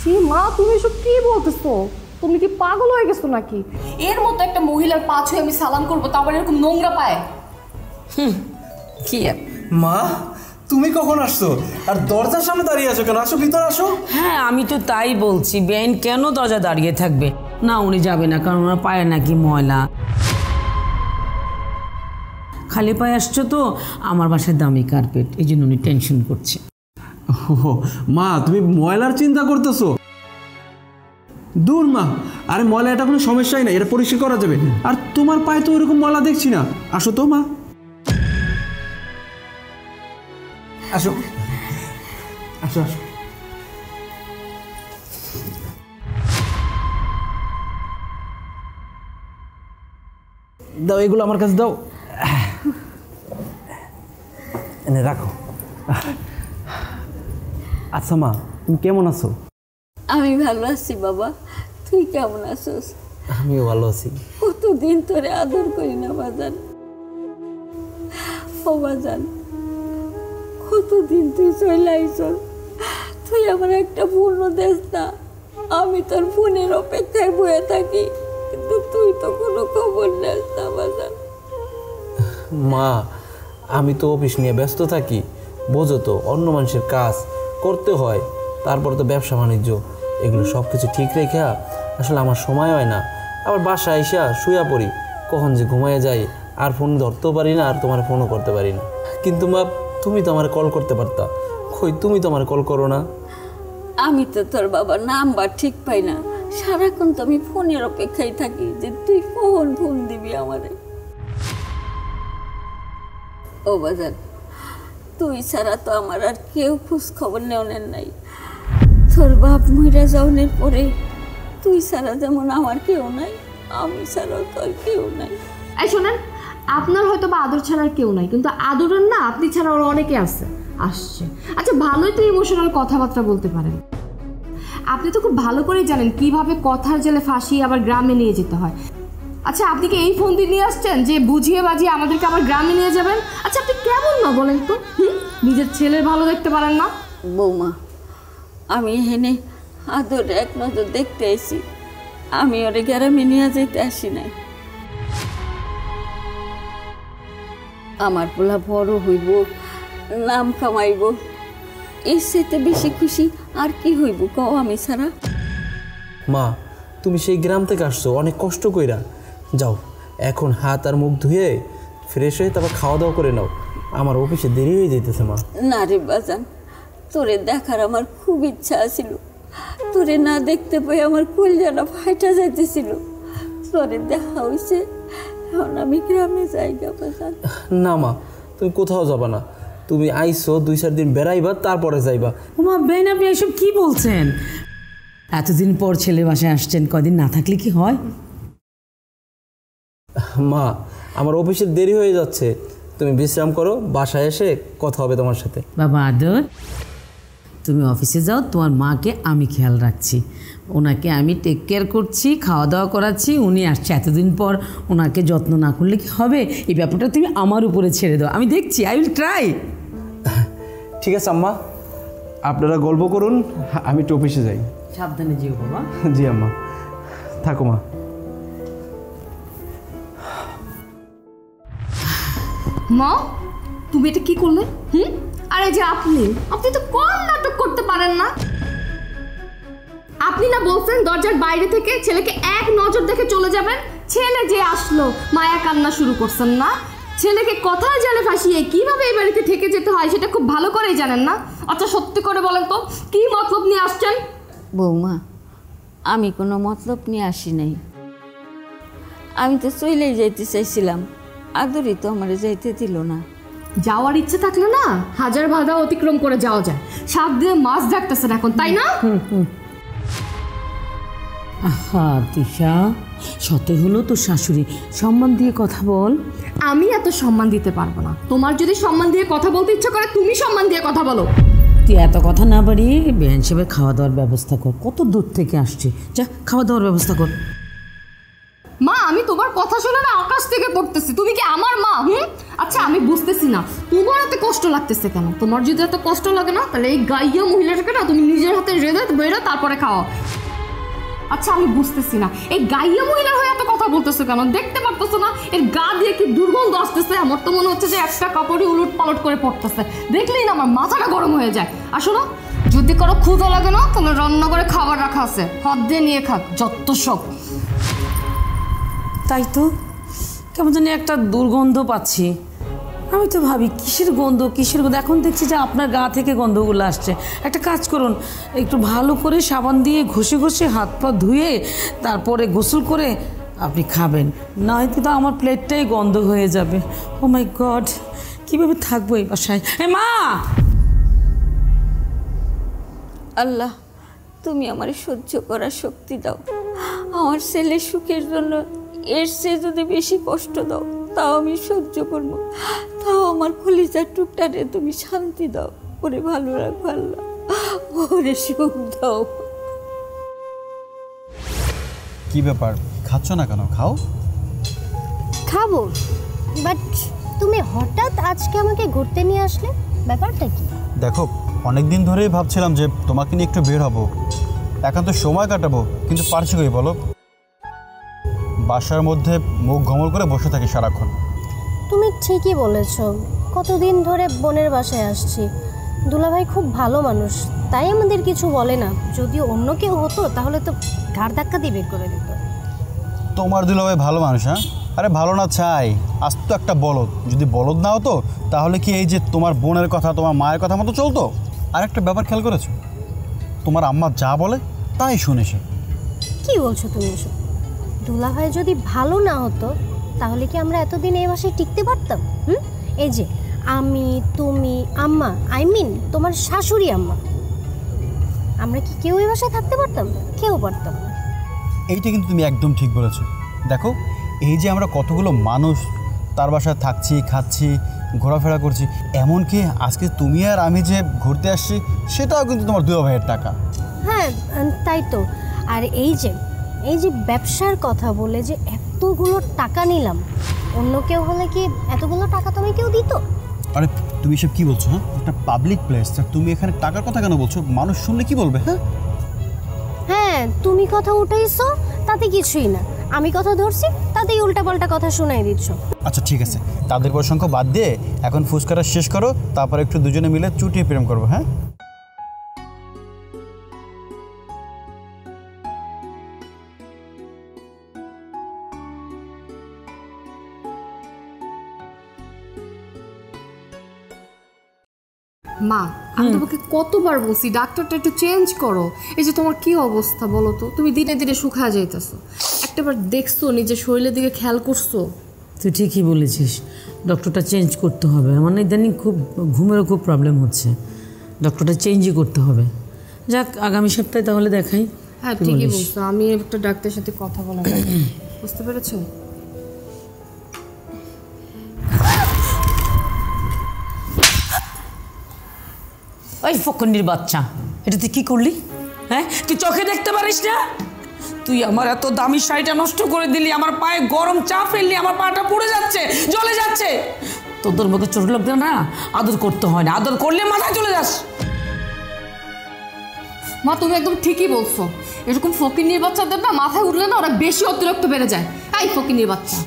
ছি মা, তুমি এসব কি বলতেছো? তুমি কি পাগল হয়ে গেছো নাকি? এর মতো একটা মহিলার পা ছুঁয়ে আমি সালাম করবো, তারপর এরকম নোংরা পায়? কি মা, তুমি কখন আসছো? আর দরজার সামনে দাঁড়িয়ে আছো কেন? আসো, ভিতর আসো। হ্যাঁ আমি তো তাই বলছি, বেন কেন দরজা দাঁড়িয়ে থাকবে? না উনি যাবে না, কারণ ওনার পায়ে নাকি ময়লা। খালি পায়ে আসছো তো, আমার বাসায় দামি কার্পেট, এই জন্য উনি টেনশন করছে। মা তুমি ময়লার চিন্তা করতেছো? দূর মা, আরে ময়লা এটা কোনো সমস্যাই না, এটা পরিষ্কার করা যাবে। আর তোমার পায়ে তো ওরকম ময়লা দেখছি না। আসো তো মা, আসো আসো আসো। দাও এগুলো আমার কাছে দাও, এনে রাখো। আচ্ছা মা, তুমি কেমন আছো? আমি ভালো আছি বাবা, তুই কেমন আছিস? আমিও ভালো আছি। কতদিন তোরে আদর করি না বাজান, ও বাজান, কতদিন তুই চলে আইছ, তুই আমার একটা পূর্ণ দেশ না। আমি তোর ফোনের অপেক্ষায় বয়ে থাকি, কিন্তু তুই তো কোনো খবর নেস না বাজান। মা, আমি তো অফিস নিয়ে ব্যস্ত থাকি, বোঝো তো, অন্য মানুষের কাজ করতে হয়, তারপর তো ব্যবসা বাণিজ্য, এগুলো সব কিছু ঠিক রেখে আসলে আমার সময় হয় না। আবার বাসায় আইসা শুয়া পড়ি, কখন যে ঘুমায় যাই, আর ফোন ধরতেও পারি না, আর তোমার ফোনও করতে পারি না। কিন্তু মা, তুমি তো আমার কল করতে পারতা, কই তুমি তো আমার কল করো না। আমি তো তোর বাবার নাম্বার ঠিক পাই না, সারাক্ষণ তো আমি ফোনের অপেক্ষায় থাকি যে তুই কখন ফোন দিবি আমারে। ও বাজার, তুই ছাড়া তো আমার আর কেউ খোঁজ খবর নেওয়ার নাই। তোর বাপ মইরা যাওয়ার পরে তুই ছাড়া যেমন আমার কেউ নাই, আমি ছাড়াও তোর কেউ নাই। এই শোনেন, আপনার হয়তো বা আদর ছাড়ার কেউ নাই, কিন্তু আদরের না আপনি ছাড়া ওরা অনেকে আসছে। আচ্ছা, ভালোই তো ইমোশনাল কথাবার্তা বলতে পারেন। আপনি তো খুব ভালো করেই জানেন কিভাবে কথার জেলে ফাঁসিয়ে আবার গ্রামে নিয়ে যেতে হয়। আচ্ছা, আপনি কি এই ফোন দিয়ে নিয়ে আসছেন যে বুঝিয়ে বাজিয়ে আমাদেরকে আবার গ্রামে নিয়ে যাবেন? আচ্ছা, আপনি কেমন না বলেন তো, নিজের ছেলের ভালো দেখতে পারেন না? বৌমা, আমি এখানে আদর এক নজর দেখতে এসি, আমি ওরে গ্রামে নিয়ে যেতে আসি নাই। আমার পোলা বড় হইব, নাম কামাইব, এর সাথে বেশি খুশি আর কি হইব কও আমি ছাড়া? মা, তুমি সেই গ্রাম থেকে আসছো অনেক কষ্ট কইরা, যাও এখন হাত আর মুখ ধুয়ে ফ্রেশ হয়ে তারপর খাওয়া দাওয়া করে নাও, আমার অফিসে দেরি হয়ে যেতেছে। মা, না রে বাজান, তোরে দেখার আমার খুব ইচ্ছা ছিল, তোরে না দেখতে পাই আমার কলজাটা ফাইটা যাইতেছিল। তোরে দেখা হইছে, এখন আমি গ্রামে যাই গা বাজান। না মা, তুমি কোথাও যাবা না, তুমি আইসো 2-4 দিন বেড়াইবা, তারপরে যাইবা। ওমা বেন, আপনি এসব কি বলছেন? এতদিন পর ছেলে বাসায় আসছেন, কদিন না থাকলে কি হয়? মা, আমার অফিসে দেরি হয়ে যাচ্ছে, তুমি বিশ্রাম করো, বাসায় এসে কথা হবে তোমার সাথে। বাবা আদর, তুমি অফিসে যাও, তোমার মাকে আমি খেয়াল রাখছি, ওনাকে আমি টেক কেয়ার করছি, খাওয়া দাওয়া করাচ্ছি। উনি আসছে এতদিন পর, ওনাকে যত্ন না করলে কি হবে? এই ব্যাপারটা তুমি আমার উপরে ছেড়ে দাও, আমি দেখছি, আই উইল ট্রাই। ঠিক আছে আম্মা, আপনারা গল্প করুন, আমি একটু অফিসে যাই। সাবধানে যেও বাবা। জি আম্মা, থাকো মা। মা, তুমি এটা কি করলে? আরে যে আপনি তো কম নাটক করতে পারেন না। আপনি না বলছেন দরজার বাইরে থেকে ছেলেকে এক নজর দেখে চলে যাবেন, ছেলে যে আসলো মায়া কান্না শুরু করছেন না? ছেলেকে কথায় জালে ফাঁসিয়ে কিভাবে এই বাড়িতে থেকে যেতে হয় সেটা খুব ভালো করেই জানেন না? আচ্ছা, সত্যি করে বলেন তো, কি মতলব নিয়ে আসছেন? বৌমা, আমি কোনো মতলব নিয়ে আসি নাই, আমি তো চলেই যাইতে চাইছিলাম, আদরই তো আমার যাইতে দিল না। যাওয়ার ইচ্ছে থাকলে না হাজার বাধা অতিক্রম করে যাওয়া যায়। সাত দিয়ে মাছ ডাকতেছেন এখন, তাই না? আহা তিশা, সতে হলো তোর শাশুড়ি, সম্মান দিয়ে কথা বল। আমি এত সম্মান দিতে পারবো না। তোমার যদি সম্মান দিয়ে কথা বলতে ইচ্ছা করে তুমি সম্মান দিয়ে কথা বলো। তুই এত কথা না বাড়িয়ে বেআইন সাহেবের খাওয়া দাওয়ার ব্যবস্থা কর, কত দূর থেকে আসছে, যা খাওয়া দাওয়ার ব্যবস্থা কর। মা, আমি তোমার কথা শুনে না আকাশ থেকে পড়তেছি, তুমি কি আমার মা? আচ্ছা, আমি বুঝতেছি না তোমার এত কষ্ট লাগতেছে কেন। তোমার যদি এত কষ্ট লাগে না, তাহলে এই গাইয়া মহিলাটাকে না তুমি নিজের হাতে রেঁধে বেরো, তারপরে খাও। আচ্ছা, আমি বুঝতেছি না এই গাইয়া মহিলার হয়ে এত কথা বলতেছো কেন? দেখতে পারতেছো না এর গা দিয়ে কি দুর্গন্ধ আসতেছে? আমার তো মনে হচ্ছে যে একটা কাপড়ই উলট পালট করে পড়তেছে, দেখলেই না আমার মাথাটা গরম হয়ে যায়। আসলে যদি কারো ক্ষুধা লাগে না, তাহলে রান্না করে খাবার রাখা আছে, হাত দিয়ে নিয়ে খাক, যত সব। তাই তো, কেমন জানি একটা দুর্গন্ধ পাচ্ছি। আমি তো ভাবি কিসের গন্ধ। এখন দেখছি যে আপনার গা থেকে গন্ধগুলো আসছে। একটা কাজ করুন, একটু ভালো করে সাবান দিয়ে ঘষে ঘষে হাত পা ধুয়ে তারপরে গোসল করে আপনি খাবেন, না হয়তো তো আমার প্লেটটাই গন্ধ হয়ে যাবে। ও মাই গড, কীভাবে থাকবো এই বাসায়? মা, আল্লাহ, তুমি আমার সহ্য করার শক্তি দাও। আমার ছেলের সুখের জন্য এর চেয়ে যদি বেশি কষ্ট দাও তাও আমি সহ্য করবো, তাও আমার কলিজার টুকটারে তুমি শান্তি দাও, ওরে ভালো রাখো আল্লাহ, ওরে সুখ দাও। কি ব্যাপার, খাচ্ছ না কেন? খাও। খাবো, বাট তুমি হঠাৎ আজকে আমাকে ঘুরতে নিয়ে আসলে, ব্যাপারটা কি? দেখো, অনেক দিন ধরেই ভাবছিলাম যে তোমাকে নিয়ে একটু বের হবো, একান্ত সময় কাটাবো, কিন্তু পারছি কই বলো? বাসার মধ্যে মুখ ঘমল করে বসে থাকি সারাক্ষণ। তুমি ঠিকই বলেছ, কতদিন ধরে বোনের বাসায় আসছি। দুলাভাই খুব ভালো মানুষ, তাই আমাদের কিছু বলে না। যদি অন্য কেউ হতো তাহলে তো ঘাড় ধাক্কা দিয়ে বের করে দিত। তোমার দুলাভাই ভালো মানুষ? হ্যাঁ, আরে ভালো না চাই, আজ তো একটা বলদ। যদি বলদ না হতো তাহলে কি এই যে তোমার বোনের কথা, তোমার মায়ের কথা মতো চলতো? আর একটা ব্যাপার খেয়াল করেছো, তোমার আম্মা যা বলে তাই শুনে সে। কি বলছো তুমি এসব? দুলাভাই যদি ভালো না হতো তাহলে কি আমরা এতদিন এই বাসায় টিকতে পারতাম? এই যে আমি, তুমি, আম্মা, তোমার শাশুড়ি আম্মা, আমরা কি কেউ এই বাসায় থাকতে পারতাম? কেউ পারতাম না। এইটা কিন্তু তুমি একদম ঠিক বলেছো। দেখো, এই যে আমরা কতগুলো মানুষ তার বাসায় থাকছি, খাচ্ছি, ঘোরাফেরা করছি, এমনকি আজকে তুমি আর আমি যে ঘুরতে আসছি সেটাও কিন্তু তোমার দুলা ভাইয়ের টাকা। হ্যাঁ তাই তো। আর এই যে ব্যবসার কথা বলে যে এতগুলো টাকা নিলাম, অন্য কেউ হলে কি এতগুলো টাকা তুমি কেউ দিত? আরে তুমি এসব কি বলছো? হ্যাঁ, একটা পাবলিক প্লেস, তুমি এখানে টাকার কথা কেন বলছো? মানুষ শুনলে কি বলবে? হ্যাঁ, তুমি কথা উঠাইছো তাতে কিছুই না, আমি কথা ধরছি তাতেই উল্টাপাল্টা কথা শোনাই দিচ্ছ। আচ্ছা ঠিক আছে, তাদের প্রসঙ্গ বাদ দিয়ে এখন ফুসকাটা শেষ করো, তারপর একটু দুজনে মিলে চুটিয়ে প্রেম করবো। হ্যাঁ, মা, আমি তোমাকে কতবার বলছি ডাক্তারটা একটু চেঞ্জ করো। এই যে তোমার কি অবস্থা বলো তো, তুমি দিনে দিনে শুকায় যাইতেছো। একটাবার দেখছো, নিজের শরীরের দিকে খেয়াল করছো? তুই ঠিকই বলেছিস, ডক্টরটা চেঞ্জ করতে হবে। আমার ইদানিং খুব ঘুমেরও খুব প্রবলেম হচ্ছে, ডক্টরটা চেঞ্জই করতে হবে। যাক, আগামী সপ্তাহে তাহলে দেখাই। হ্যাঁ ঠিকই বলছো, আমি একটা ডাক্তারের সাথে কথা বলা বুঝতে পেরেছো? ওই ফকন্নির বাচ্চা, এটা তুই কি করলি? হ্যাঁ, তুই চোখে দেখতে পারিস না? তুই আমার এত দামি শাড়িটা নষ্ট করে দিলি, আমার পায়ে গরম চা ফেললি, আমার পাটা পুড়ে যাচ্ছে, জ্বলে যাচ্ছে। তোদের মতো ছোট লোকদের না আদর করতে হয় না, আদর করলে মাথায় চলে যাস। মা তুমি একদম ঠিকই বলছো, এরকম ফকিন্নির বাচ্চাদের না মাথায় উঠলে না ওরা বেশি অতিরিক্ত বেড়ে যায়। এই ফকিন্নির বাচ্চা,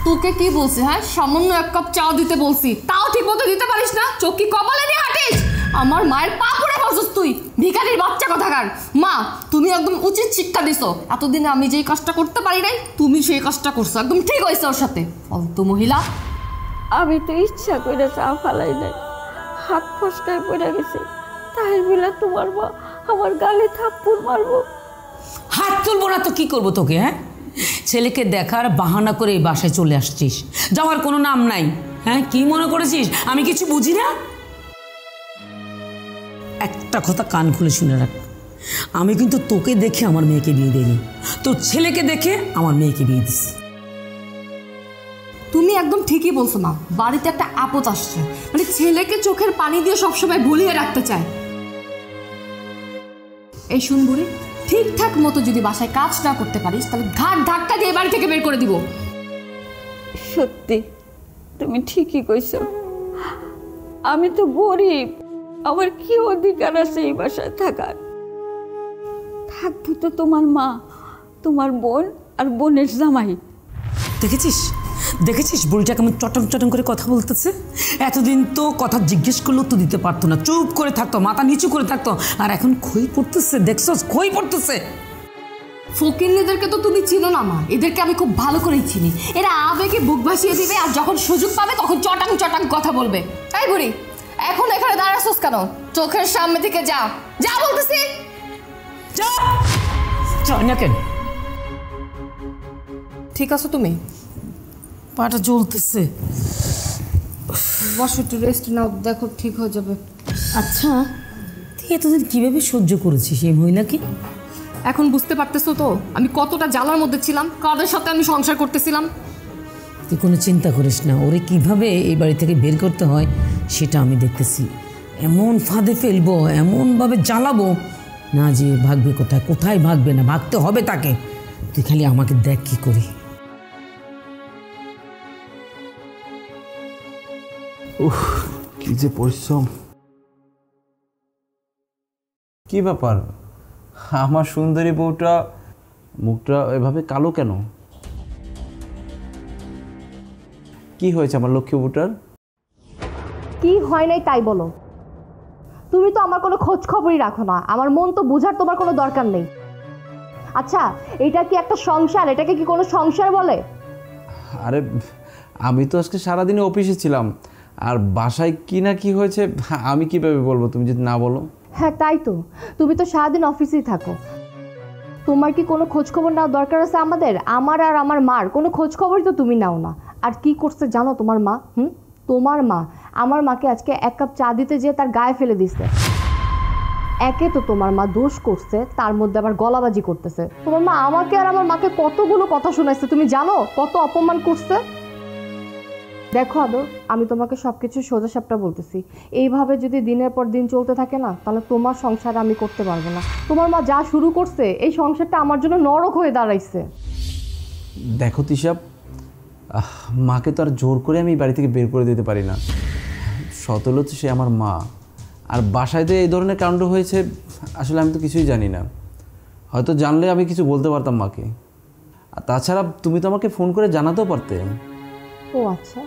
তোকে কি বলছি? হ্যাঁ, সামান্য এক কাপ চা দিতে বলছি, তাও ঠিক মতো দিতে পারিস না। চোখ কি কপালে নিয়ে হাঁটিস? আমার মায়ের পা পড়ে বসস তুই, ভিখারির বাচ্চা কথাকার। মা তুমি একদম উচিত শিক্ষা দিছো। এতদিনে আমি যেই কাজটা করতে পারি নাই, তুমি সেই কাজটা করছো, একদম ঠিক হয়েছে ওর সাথে। ফালতু মহিলা। আমি তো ইচ্ছা করে চা ফালাই নাই, হাত ফসকায় পড়ে গেছে, তাই বলে তোমার মা আমার গালে থাপ্পড় মারবো? হাত তুলবো না তো কি করবো তোকে? হ্যাঁ, ছেলেকে দেখার বাহানা করে এই বাসায় চলে আসছিস, যাওয়ার কোনো নাম নাই। হ্যাঁ, কি মনে করেছিস আমি কিছু বুঝি না? একটা কথা কান খুলে শুনে রাখ, আমি কিন্তু তোকে দেখে আমার মেয়েকে বিয়ে দিইনি, তোর ছেলেকে দেখে আমার মেয়েকে বিয়ে দিস। তুমি একদম ঠিকই বলছো মা, বাড়িতে একটা আপদ আসছে, মানে ছেলেকে চোখের পানি দিয়ে সবসময় ভুলিয়ে রাখতে চায়। এই শুন বুড়ি, ঠিকঠাক মতো যদি বাসায় কাজ না করতে পারিস তাহলে ঘাট ধাক্কা দিয়ে বাড়ি থেকে বের করে দিব। সত্যি তুমি ঠিকই কইছো, আমি তো গরিব, আমার কি অধিকার আছে এই বাসায় থাকার? থাকবো তো তোমার মা, তোমার বোন আর বোনের জামাই। দেখেছিস দেখেছিস বুড়িটা কেমন চটং চটং করে কথা বলতেছে? এতদিন তো কথা জিজ্ঞেস করলেও তো দিতে পারতো না, চুপ করে থাকতো, মাথা নিচু করে থাকতো, আর এখন খই পড়তেছে। দেখছো, খই পড়তেছে। ফকিন্নিদেরকে তো তুমি চিনো না মা, এদেরকে আমি খুব ভালো করেই চিনি। এরা আবেগে বুক ভাসিয়ে দিবে, আর যখন সুযোগ পাবে তখন চটাং চটাং কথা বলবে। এই বুড়ি, এখন এখানে দাঁড়াচ্ছিস কেন? চোখের সামনে থেকে যা, যা বলতেছি। ঠিক আছে তুমি? পাটা জ্বলতেছে, বসো, একটু রেস্ট নাও, দেখো ঠিক হয়ে যাবে। আচ্ছা, তুই এতদিন কিভাবে সহ্য করেছিস এই মহিলাকে? এখন বুঝতে পারতেছো তো আমি কতটা জ্বালার মধ্যে ছিলাম, কাদের সাথে আমি সংসার করতেছিলাম। তুই কোনো চিন্তা করিস না, ওরে কিভাবে এই বাড়ি থেকে বের করতে হয় সেটা আমি দেখতেছি। এমন ফাঁদে ফেলবো, এমনভাবে জ্বালাবো, না যে ভাগবে কোথায়, কোথায় ভাগবে না, ভাগতে হবে তাকে। তুই খালি আমাকে দেখ কি করি। কি যে পরিশ্রম। কি ব্যাপার, আমার সুন্দরী বউটা মুখটা এভাবে কালো কেন? কি হয়েছে আমার লক্ষ্মী বউটার? কি হয় নাই তাই বলো। তুমি তো আমার কোনো খোঁজ খবরই রাখো না, আমার মন তো বোঝার তোমার কোনো দরকার নেই। আচ্ছা, এটা কি একটা সংসার? এটাকে কি কোনো সংসার বলে? আরে আমি তো আজকে সারাদিনে অফিসে ছিলাম, আর বাসায় কি না কি হয়েছে আমি কিভাবে বলবো তুমি যদি না বলো? হ্যাঁ তাই তো, তুমি তো সারাদিন অফিসেই থাকো। তোমার কি কোনো খোঁজ খবর নেওয়ার দরকার আছে আমাদের? আমার আর আমার মার কোনো খোঁজ খবরই তো তুমি নাও না। আর কি করছে জানো তোমার মা? তোমার মা আমার মাকে আজকে 1 কাপ চা দিতে যেয়ে তার গায়ে ফেলে দিছে। একে তো তোমার মা দোষ করছে, তার মধ্যে আবার গলাবাজি করতেছে। তোমার মা আমাকে আর আমার মাকে কতগুলো কথা শোনাইছে, তুমি জানো কত অপমান করছে? দেখো আদর, আমি তোমাকে সবকিছু সোজাসাপটা বলতেছি। এইভাবে যদি দিনের পর দিন চলতে থাকে না, তাহলে তোমার সংসার আমি করতে পারবো না। তোমার মা যা শুরু করছে, এই সংসারটা আমার জন্য নরক হয়ে দাঁড়াইছে। দেখো তিশা, মাকে তো আর জোর করে আমি বাড়ি থেকে বের করে দিতে পারি না। সতল হচ্ছে সে আমার মা, আর বাসায় তো এই ধরনের কাণ্ড হয়েছে আসলে আমি তো কিছুই জানি না। হয়তো জানলে আমি কিছু বলতে পারতাম মাকে। আর তাছাড়া তুমি তো আমাকে ফোন করে জানাতেও পারতে। ও আচ্ছা,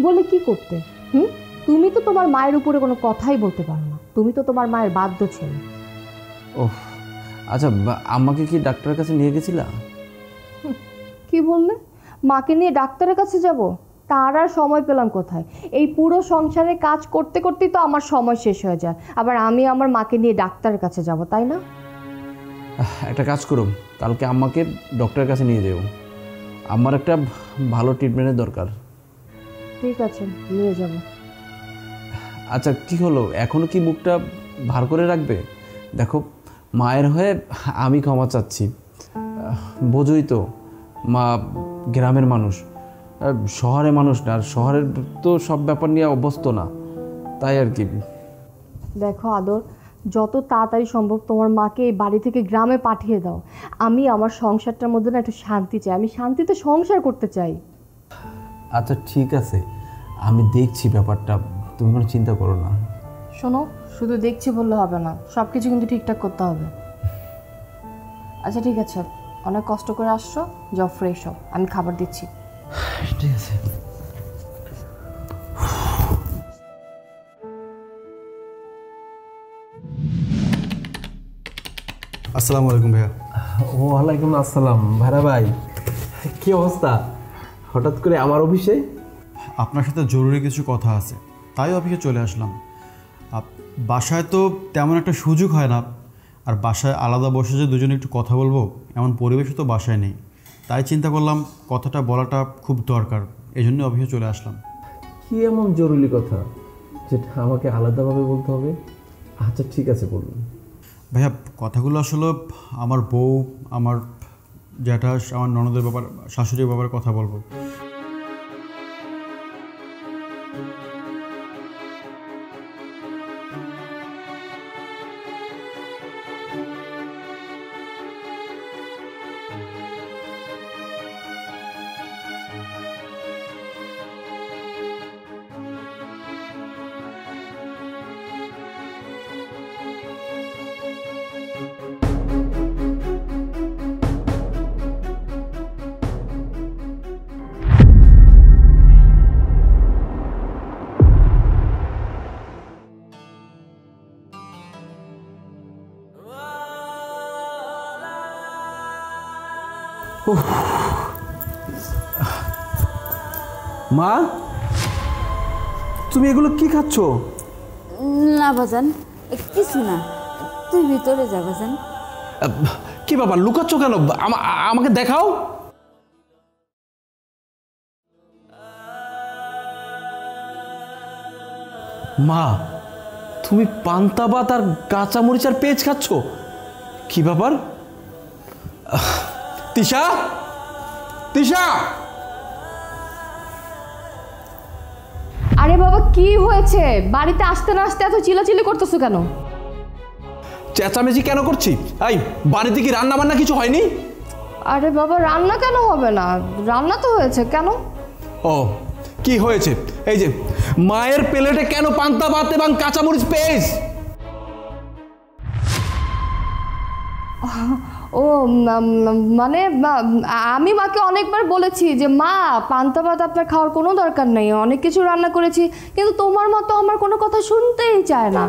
বলে কি করতে? তুমি তো তোমার মায়ের উপরে কোনো কথাই বলতে পারো না, তুমি তো তোমার মায়ের বাধ্য ছেলে। ওহ আচ্ছা, আম্মাকে কি ডাক্তারের কাছে নিয়ে গেছিলা? কি বললে? মাকে নিয়ে ডাক্তারের কাছে যাব? তার আর সময় পেলাম কোথায়? এই পুরো সংসারে কাজ করতে করতেই তো আমার সময় শেষ হয়ে যায়, আবার আমি আমার মাকে নিয়ে ডাক্তারের কাছে যাব, তাই না? একটা কাজ করো, কালকে আম্মাকে ডক্টরের কাছে নিয়ে যেও। আমার একটা ভালো ট্রিটমেন্টের দরকার। ঠিক আছে, নিয়ে যাব। আচ্ছা কি হলো, এখনও কি মুখটা ভার করে রাখবে? দেখো, মায়ের হয়ে আমি ক্ষমা চাচ্ছি। বোঝোই তো মা গ্রামের মানুষ, শহরে মানুষ না, আর শহরের তো সব ব্যাপার নিয়ে অভ্যস্ত না, তাই আর কি। দেখো আদর, যত তাড়াতাড়ি সম্ভব তোমার মাকে এই বাড়ি থেকে গ্রামে পাঠিয়ে দাও। আমি আমার সংসারটার মধ্যে না একটু শান্তি চাই, আমি শান্তিতে সংসার করতে চাই। আচ্ছা ঠিক আছে, আমি দেখছি ব্যাপারটা, তুমি কোনো চিন্তা করো না। শোনো, শুধু দেখছি বললে হবে না, সব কিছু কিন্তু ঠিকঠাক করতে হবে। আচ্ছা ঠিক আছে, অনেক কষ্ট করে আসছো, যাও ফ্রেশ হও, আমি খাবার দিচ্ছি। ঠিক আছে। আসসালামু আলাইকুম ভাইয়া। ওয়ালাইকুম আসসালাম। ভাইরা ভাই, কি অবস্থা? হঠাৎ করে আমার অফিসে? আপনার সাথে জরুরি কিছু কথা আছে, তাই অফিসে চলে আসলাম। বাসায় তো তেমন একটা সুযোগ হয় না, আর বাসায় আলাদা বসে যে দুজনে একটু কথা বলবো এমন পরিবেশও তো বাসায় নেই। তাই চিন্তা করলাম কথাটা বলাটা খুব দরকার, এই জন্য অফিসে চলে আসলাম। কি এমন জরুরি কথা যেটা আমাকে আলাদাভাবে বলতে হবে? আচ্ছা ঠিক আছে, বলুন। ভাইয়া, কথাগুলো আসলে আমার বউ, আমার জ্যাঠা, আমার ননদের ব্যাপার, শাশুড়ির ব্যাপারে কথা বলবো। মা, তুমি এগুলো কি খাচ্ছ? না বাজান, কিছু না, তুই ভিতরে যা বাজান। কি বাবা, লুকাচ্ছ কেন? আমাকে দেখাও। মা, তুমি পান্তা ভাত আর কাঁচা মরিচ আর পেঁয়াজ খাচ্ছ? কি ব্যাপার? তিশা, তিশা! আরে বাবা, কি হয়েছে? বাড়িতে আসতে না আসতে এত চিল্লাচিল্লি করতেছো কেন? চেঁচামেচি কেন করছি? এই বাড়িতে কি রান্না বান্না কিছু হয়নি? আরে বাবা, রান্না কেন হবে না? রান্না তো হয়েছে। কেন? ও, কি হয়েছে? এই যে মায়ের প্লেটে কেন পান্তা ভাত এবং কাঁচামরিচ পেস্ট? ও মানে আমি মাকে অনেকবার বলেছি যে মা, পান্তা ভাত আপনার খাওয়ার কোনো দরকার নেই, অনেক কিছু রান্না করেছি, কিন্তু তোমার মতো আমার কোনো কথা শুনতেই চায় না।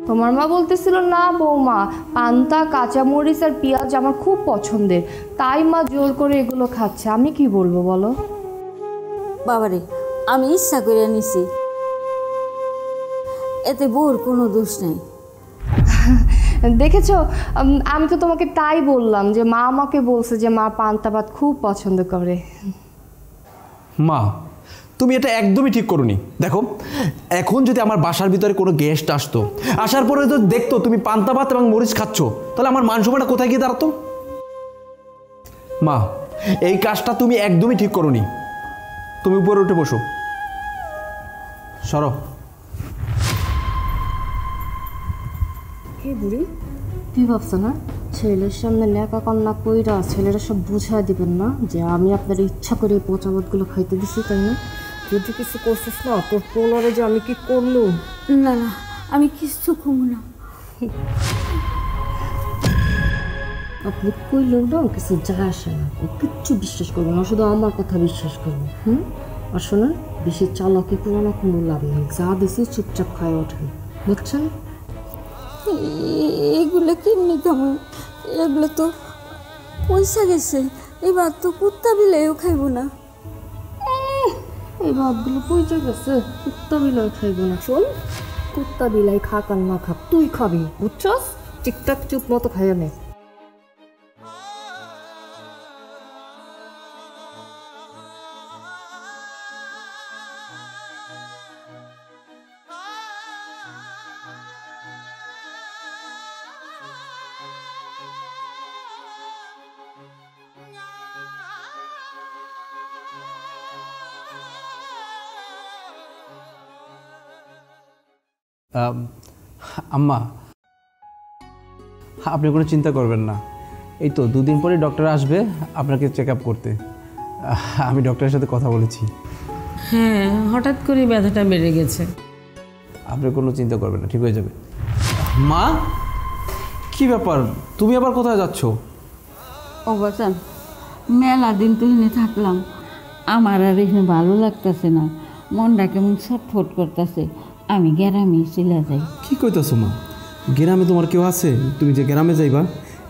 তোমার মা বলতেছিল না বৌমা, পান্তা, কাঁচামরিচ আর পেঁয়াজ আমার খুব পছন্দের, তাই মা জোর করে এগুলো খাচ্ছে। আমি কি বলবো বলো? বাবারে, আমি ইচ্ছা করে নিছি, এতে বউর কোনো দোষ নেই। দেখেছো, আমি তো তোমাকে তাই বললাম যে মা আমাকে বলছে যে মা পান্তা ভাত খুব পছন্দ করে। মা, তুমি এটা একদমই ঠিক করোনি। দেখো, এখন যদি আমার বাসার ভিতরে কোনো গেস্ট আসতো, আসার পরে তো দেখতো তুমি পান্তা ভাত এবং মরিচ খাচ্ছ, তাহলে আমার মান সম্মানটা কোথায় গিয়ে দাঁড়াতো? মা, এই কাজটা তুমি একদমই ঠিক করোনি। তুমি উপরে উঠে বসো, সরো। কে বুড়ি, কি ভাবছো না ছেলের সামনে লেখা কন্যা কইরা ছেলেরা সব বুঝাই দিবেন না যে আমি আপনার ইচ্ছা করে পচা ভাতগুলো খাইতে দিছি, তাই না? যদি কিছু করছিস না, তোর পোলারে যে আমি কি করলো। না না, আমি কিছু কমু না। আপনি কইলেও না কিছু যায় আসে না, ও কিচ্ছু বিশ্বাস করবো না, শুধু আমার কথা বিশ্বাস করবো। আর শোনেন, বেশি চালাকি করো না, কোনো লাভ নেই, যা দিছি চুপচাপ খায় ওঠেন, বুঝছেন? এগুলো কেমনি কেমন? এগুলো তো পয়সা গেছে, এবার তো কুত্তা বিলেও খাইব না। এই ভাতগুলো পয়সা গেছে, কুত্তা বিলাই খাইব না। শোন, কুত্তা বিলাই খাক আর না খাক, তুই খাবি, বুঝছস? ঠিকঠাক চুপ মতো খাইয়া নে। আম্মা, আপনি কোনো চিন্তা করবেন না, এই তো 2 দিন পরে ডক্টর আসবে আপনাকে চেক আপ করতে। আমি ডক্টরের সাথে কথা বলেছি। হ্যাঁ, হঠাৎ করে ব্যথাটা বেড়ে গেছে। আপনি কোনো চিন্তা করবেন না, ঠিক হয়ে যাবে। মা, কি ব্যাপার, তুমি আবার কোথায় যাচ্ছ? অবসান, মেলা দিন তো এনে থাকলাম, আমার আর এখানে ভালো লাগতেছে না, মনটা কেমন ছটফট করতেছে, আমি গ্রামে চলে যাই। কি কইতাছো মা? গ্রামে তোমার কেউ আছে? তুমি যে গ্রামে যাইবা,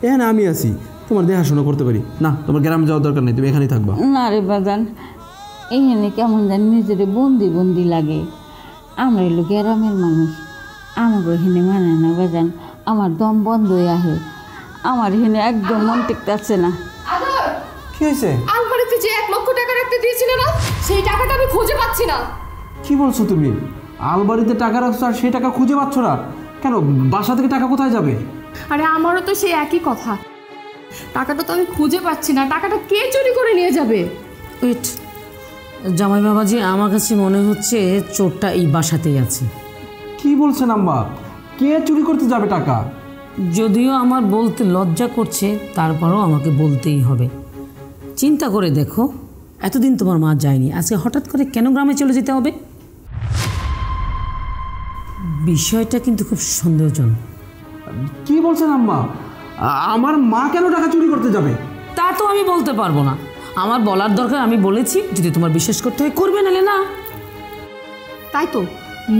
এখানে আমি আছি, তোমার দেখাশোনা করতে পারি না। তোমার গ্রামে যাওয়ার দরকার নেই, তুমি এখানেই থাকবা। না রে বাজান, এখানে কেমন জানি নিজের বন্দি বন্দি লাগে। আমরা এলো গ্রামের মানুষ, আমার এখানে মানে না বাজান, আমার দম বন্ধ হয়ে আহে, আমার এখানে একদম মন টিকতেছে না। কি হয়েছে? আলমারিতে যে 1 লক্ষ টাকা রাখতে দিয়েছিলে না, সেই টাকাটা আমি খুঁজে পাচ্ছি না। কি বলছো তুমি? আলমারিতে টাকা রাখছো আর সেই টাকা খুঁজে পাচ্ছ না কেন? বাসা থেকে টাকা কোথায় যাবে? আরে আমারও তো সেই একই কথা, টাকাটা তো আমি খুঁজে পাচ্ছি না, টাকাটা কে চুরি করে নিয়ে যাবে? ওয়েট, জামাই বাবাজি, আমার কাছে মনে হচ্ছে চোরটা এই বাসাতেই আছে। কি বলছেন আম্মা? কে চুরি করতে যাবে টাকা? যদিও আমার বলতে লজ্জা করছে, তারপরও আমাকে বলতেই হবে। চিন্তা করে দেখো, এতদিন তোমার মা যায়নি, আজকে হঠাৎ করে কেন গ্রামে চলে যেতে হবে? বিষয়টা কিন্তু খুব সন্দেহজনক। কি বলছেন আম্মা? আমার মা কেন টাকা চুরি করতে যাবে? তা তো আমি বলতে পারবো না, আমার বলার দরকার, আমি বলেছি যদি তোমার বিশ্বাস করতে হয় করবে, নালে না। তাই তো,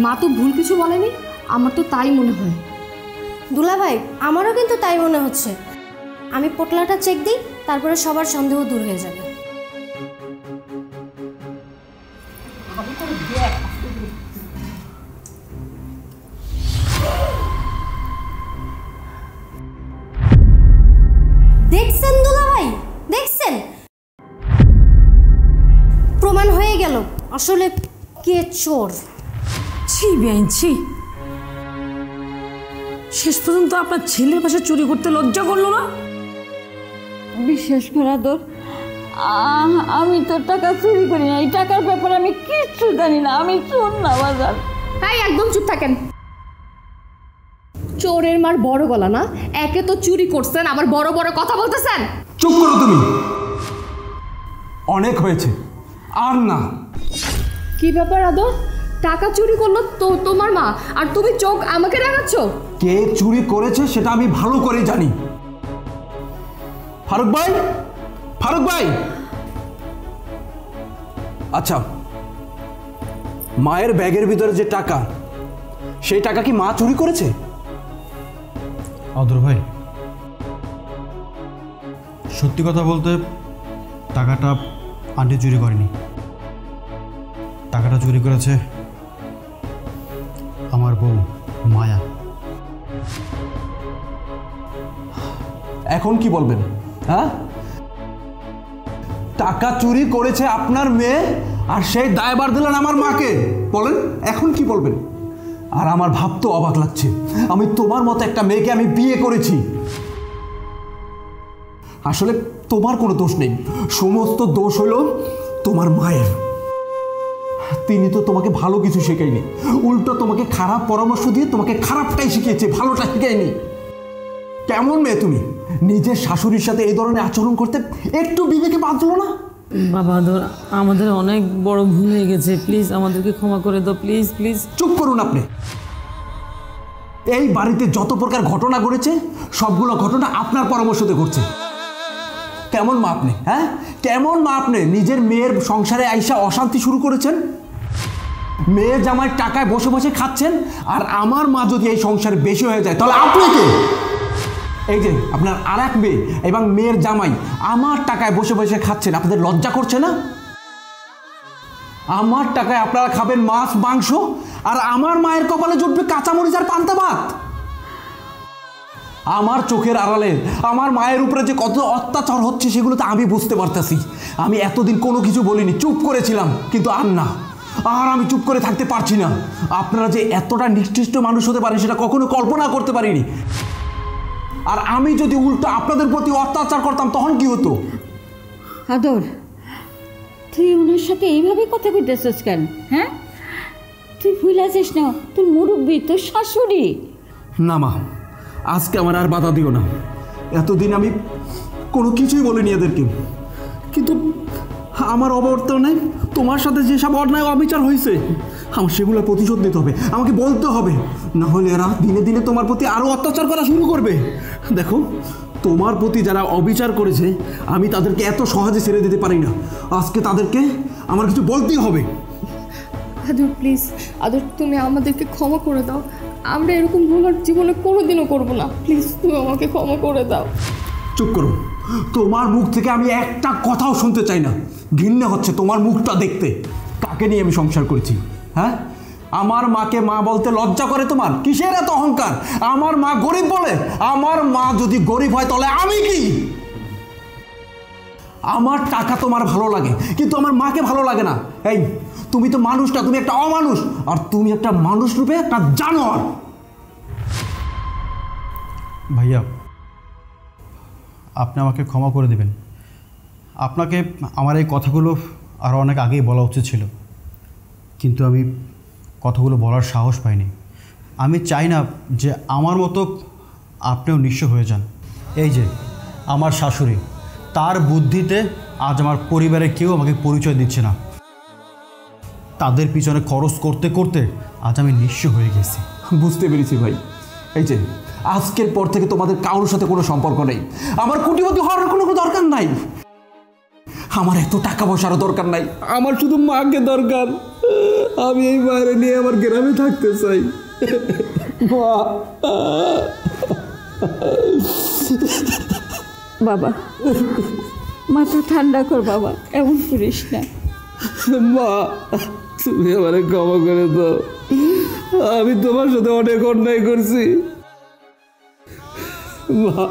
মা তো ভুল কিছু বলেনি, আমার তো তাই মনে হয়। দুলা ভাই, আমারও কিন্তু তাই মনে হচ্ছে। আমি পোটলাটা চেক দিই, তারপরে সবার সন্দেহ দূর হয়ে যাবে। দেখছেন দুলা ভাই, দেখছেন? প্রমাণ হয়ে গেল আসলে কে চোর। ছি বেআইন, ছি। শেষ পর্যন্ত আপনার ছেলের পাশে চুরি করতে লজ্জা করলো না? বিশ্বাস করা তোর, আমি তো টাকা চুরি করি না, এই টাকার ব্যাপারে আমি কিচ্ছু জানি না, আমি চোর না বাজার। তাই একদম চুপ থাকেন। চোরের মার বড় গলা না? একে তো চুরি করছেন, আবার বড় বড় কথা বলতেছেন। চুপ করো তুমি, অনেক হয়েছে, আর না। কি ব্যাপার আদর? টাকা চুরি করলো তো তোমার মা, আর তুমি চোখ আমাকে দেখাচ্ছ? কে চুরি করেছে সেটা আমি ভালো করে জানি। ফারুক ভাই, ফারুক ভাই। আচ্ছা, মায়ের ব্যাগের ভিতরে যে টাকা, সেই টাকা কি মা চুরি করেছে? আদর ভাই, সত্যি কথা বলতে টাকাটা আন্টি চুরি করেনি, টাকাটা চুরি করেছে আমার বউ মায়া। এখন কি বলবেন? হ্যাঁ, টাকা চুরি করেছে আপনার মেয়ে, আর সেই দায়ভার দিলেন আমার মাকে। বলেন এখন কি বলবেন? আর আমার ভাবতে অবাক লাগছে, আমি তোমার মতো একটা মেয়েকে আমি বিয়ে করেছি। আসলে তোমার কোনো দোষ নেই, সমস্ত দোষ হলো তোমার মায়ের। তিনি তো তোমাকে ভালো কিছু শেখায়নি, উল্টো তোমাকে খারাপ পরামর্শ দিয়ে তোমাকে খারাপটাই শিখিয়েছে, ভালোটা শিখায়নি। কেমন মেয়ে তুমি? নিজের শাশুড়ির সাথে এই ধরনের আচরণ করতে একটু বিবেকে বাঁধলো না? বাবা আদর, আমাদের অনেক বড় ভুল হয়ে গেছে, প্লিজ আমাদেরকে ক্ষমা করে দাও, প্লিজ প্লিজ। চুপ করুন আপনি। এই বাড়িতে যত প্রকার ঘটনা ঘটেছে সবগুলো ঘটনা আপনার পরামর্শতে ঘটছে। কেমন মা আপনি? হ্যাঁ, কেমন মা আপনি? নিজের মেয়ের সংসারে আইসা অশান্তি শুরু করেছেন, মেয়ের জামাইয়ের টাকায় বসে বসে খাচ্ছেন, আর আমার মা যদি এই সংসারে বেশি হয়ে যায় তাহলে আপনি কে? এই যে আপনার আর এক মেয়ে এবং মেয়ের জামাই আমার টাকায় বসে বসে খাচ্ছেন, আপনাদের লজ্জা করছে না? আমার টাকায় আপনারা খাবেন মাছ মাংস, আর আমার মায়ের কপালে জুটবে কাঁচামরিচ আর পান্তা ভাত। আমার চোখের আড়ালে আমার মায়ের উপরে যে কত অত্যাচার হচ্ছে সেগুলো তো আমি বুঝতে পারতেছি। আমি এতদিন কোনো কিছু বলিনি, চুপ করেছিলাম, কিন্তু আর না, আর আমি চুপ করে থাকতে পারছি না। আপনারা যে এতটা নিকৃষ্ট মানুষ হতে পারেন সেটা কখনো কল্পনা করতে পারিনি। আর আমি যদি উল্টো আপনাদের প্রতি অত্যাচার করতাম তখন কি হতো? আদর, তুই ওনার সাথে এইভাবে কথা কইতেছিস কেন? হ্যাঁ, তুই ভুলে আছিস না তোর মুরব্বী, তোর শাশুড়ি। না মা, আজকে আমার আর বাধা দিও না। এতদিন আমি কোনো কিছুই বলিনি এদেরকে, কিন্তু আমার অবর্তনে তোমার সাথে যেসব অন্যায় অবিচার হয়েছে আমার সেগুলো প্রতিশোধ নিতে হবে, আমাকে বলতে হবে, না হলে এরা দিনে দিনে তোমার প্রতি আরও অত্যাচার করা শুরু করবে। দেখো, তোমার প্রতি যারা অবিচার করেছে আমি তাদেরকে এত সহজে ছেড়ে দিতে পারি না, আজকে তাদেরকে আমার কিছু বলতেই হবে। আদর প্লিজ, আদর তুমি আমাদেরকে ক্ষমা করে দাও, আমরা এরকম ভুল আর জীবনে কোনোদিনও করবো না, প্লিজ তুমি আমাকে ক্ষমা করে দাও। চুপ করো, তোমার মুখ থেকে আমি একটা কথাও শুনতে চাই না। ঘৃণা হচ্ছে তোমার মুখটা দেখতে। কাকে নিয়ে আমি সংসার করেছি? হ্যাঁ, আমার মাকে মা বলতে লজ্জা করে তোমার? কিসের এত অহংকার? আমার মা গরিব বলে? আমার মা যদি গরিব হয় তাহলে আমি কি? আমার টাকা তোমার ভালো লাগে, কিন্তু আমার মাকে ভালো লাগে না। এই তুমি তো মানুষ না, তুমি একটা অমানুষ, আর তুমি একটা মানুষ রূপে একটা জানোয়ার। ভাইয়া, আপনি আমাকে ক্ষমা করে দেবেন। আপনাকে আমার এই কথাগুলো আরও অনেক আগেই বলা উচিত ছিল, কিন্তু আমি কথাগুলো বলার সাহস পাইনি। আমি চাই না যে আমার মতো আপনিও নিঃস্ব হয়ে যান। এই যে আমার শাশুড়ি, তার বুদ্ধিতে আজ আমার পরিবারের কেউ আমাকে পরিচয় দিচ্ছে না। তাদের পিছনে খরচ করতে করতে আজ আমি নিঃস্ব হয়ে গেছি। বুঝতে পেরেছি ভাই। এই যে আজকের পর থেকে তোমাদের কারোর সাথে কোনো সম্পর্ক নেই। আমার কোটিপতি হওয়ার কোনো দরকার নাই, আমার এত টাকা পয়সারও দরকার নাই, আমার শুধু মাকে দরকার। আমি এই বাইরে নিয়ে আমার গ্রামে থাকতে চাই। বাবা, মাথা ঠান্ডা কর বাবা, এমন করিস না। মা, তুমি আমারে ক্ষমা করে দাও, আমি তোমার সাথে অনেক অন্যায় করছি। মা,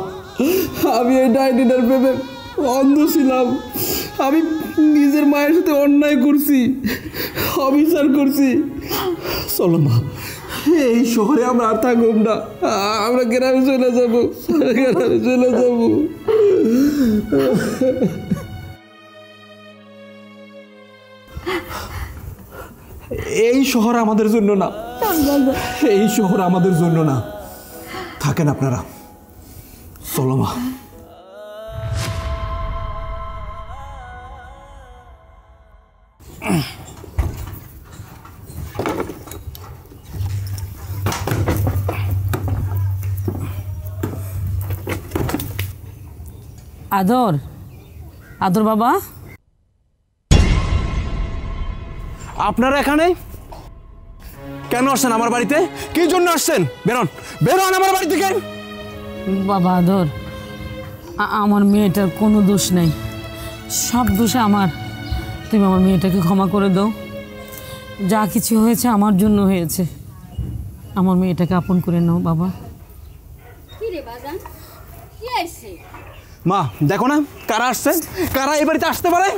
আমি এই ডাইনিটার প্রেমে অন্ধ ছিলাম। আমি নিজের মায়ের সাথে অন্যায় করছি, অবিচার করছি। চলো মা, এই শহরে আমরা আর থাকব না, আমরা গ্রামে চলে যাবো, গ্রামে চলে যাবো। এই শহর আমাদের জন্য না, এই শহর আমাদের জন্য না। থাকেন আপনারা, চলো মা। আদর, আদর বাবা, আপনারা এখানে কেন আসছেন আমার বাড়িতে? কি জন্য আসছেন? বেরোন, বেরোন আমার বাড়ি থেকে। বাবা আদর, আমার মেয়েটার কোনো দোষ নেই, সব দোষ আমার। তুমি আমার মেয়েটাকে ক্ষমা করে দাও। যা কিছু হয়েছে আমার জন্য হয়েছে, আমার মেয়েটাকে আপন করে নাও বাবা। কি রে বাজান, কি আইছে? মা দেখো না কারা আসছে, কারা এই বাড়িতে আসতে পারে।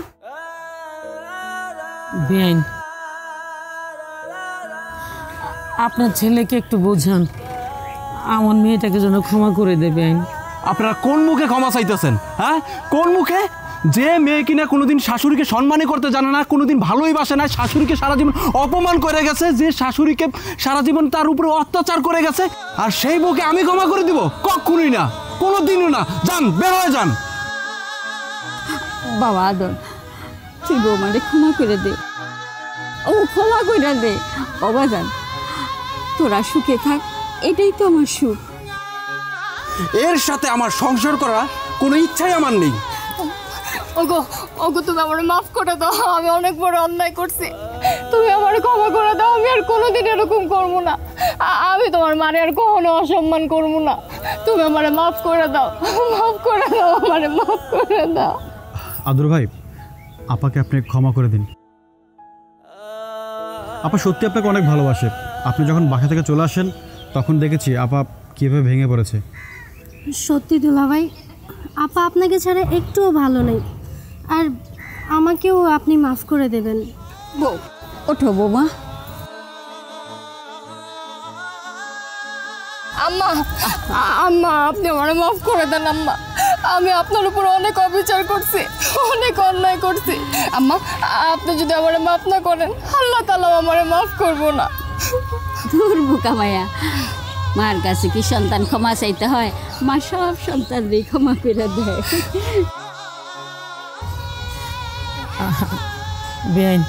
বেআইন, আপনার ছেলেকে একটু বোঝান, আমার মেয়েটাকে যেন ক্ষমা করে দেবেন। আপনারা কোন মুখে ক্ষমা চাইতেছেন? হ্যাঁ, কোন মুখে? যে মেয়ে কিনা কোনোদিন শাশুড়িকে সম্মানই করতে জানে না, কোনোদিন ভালোই বাসে না, শাশুড়িকে সারা জীবন অপমান করে গেছে, যে শাশুড়িকে সারা জীবন তার উপরে অত্যাচার করে গেছে, আর সেই বউকে আমি ক্ষমা করে দিব? কখনোই না, কোনোদিনও না। যান, বের হয়ে যান। বাবা আদর, তুই বৌমারে ক্ষমা করে দে, ও ক্ষমা করে দে। ও বাজান, তোরা সুখে থাক, এটাই তো আমার সুখ। এর সাথে আমার সংসার করা কোনো ইচ্ছাই আমার নেই। ওগো ওগো, তুমি আমার মাফ করে দাও, আমি অনেক বড় অন্যায় করছি, তুমি আমার ক্ষমা করে দাও। আমি আর কোনোদিন এরকম করবো না, আমি তোমার মারে আর কখনো অসম্মান করবো না। তুমি আমারে মাফ করে দাও, মাফ করে দাও, আমারে মাফ করে দাও। আদর ভাই, আপাকে আপনি ক্ষমা করে দিন। আপা সত্যি আপনাকে অনেক ভালোবাসে। আপনি যখন বাসা থেকে চলে আসেন তখন দেখেছি আপা কীভাবে ভেঙে পড়েছে। সত্যি দুলাভাই, আপা আপনাকে ছাড়া একটুও ভালো নেই, আর আমাকেও আপনি মাফ করে দেবেন। বউ ওঠো বৌমা। আম্মা, আম্মা আপনি আমার মাফ করে দেন আম্মা, আমি আপনার উপর অনেক অবিচার করছি, অনেক অন্যায় করছি। আম্মা, আপনি যদি আমার মাফ না করেন, আল্লাহ তাআলা আমার মাফ করবো না। দূর বোকা মায়া, মার কাছে কি সন্তান ক্ষমা চাইতে হয়? মা সব সন্তানদের ক্ষমা করে দেয়। বেআইন,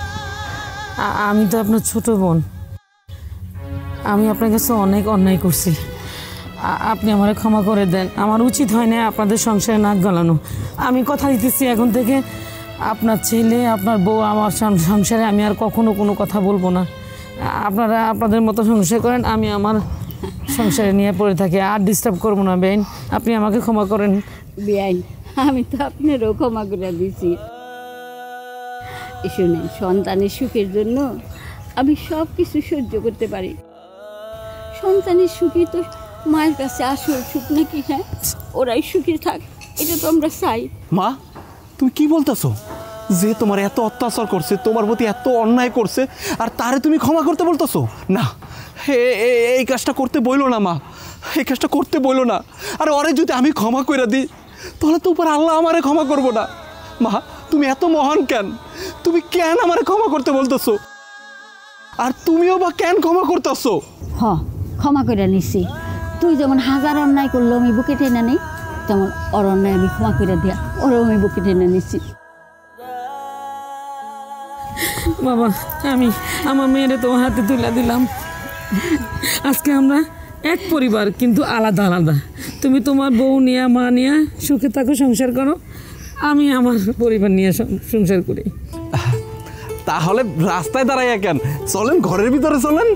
আমি তো আপনার ছোট বোন, আমি আপনার কাছে অনেক অন্যায় করছি, আপনি আমার ক্ষমা করে দেন। আমার উচিত হয় না আপনাদের সংসারে নাক গলানো। আমি কথা দিতেছি, এখন থেকে আপনার ছেলে, আপনার বউ, আমার সংসারে আমি আর কখনো কোনো কথা বলবো না। আপনারা আপনাদের মতো সংসার করেন, আমি আমার সংসারে নিয়ে পড়ে থাকি, আর ডিস্টার্ব করবো না। বেআইন, আপনি আমাকে ক্ষমা করেন। বেআইন, আমি তো আপনারও ক্ষমা করে দিছি। শুনেন, সন্তানের সুখের জন্য আমি সব কিছু সহ্য করতে পারি। সন্তানের সুখই তো মায়ের কাছে আসল সুখ নাকি? হ্যাঁ, ওরাই সুখী থাক, এটা তো আমরা চাই। মা, তুমি কি বলতেছো? যে তোমার এত অত্যাচার করছে, তোমার প্রতি এত অন্যায় করছে, আর তারে তুমি ক্ষমা করতে বলতেছো? না, এই কাজটা করতে বইলো না মা, এই কাজটা করতে বইলো না। আর ওরে যদি আমি ক্ষমা করে দিই, তাহলে তো উপর আল্লাহ আমারে ক্ষমা করবো না। মা, তুমি এত মহান কেন? তুমি কেন আমারে ক্ষমা করতে বলতেছো? আর তুমিও বা কেন ক্ষমা করতেছো? ক্ষমা করে নিছি। তুই যেমন হাজার অন্যায় করলো আমি বুকে টেনে নেই, তেমন ওর অন্যায় আমি ক্ষমা করে দিয়া ওরও আমি বুকে টেনে নিছি। বাবা, আমি আমার মেয়েরে তোমার হাতে তুলে দিলাম। আজকে আমরা এক পরিবার, কিন্তু আলাদা আলাদা। তুমি তোমার বউ নিয়ে, মা নিয়ে সুখে থাকো, সংসার করো, আমি আমার পরিবার নিয়ে সংসার করি। তাহলে রাস্তায় দাঁড়াইয়া কেন? চলেন ঘরের ভিতরে চলেন।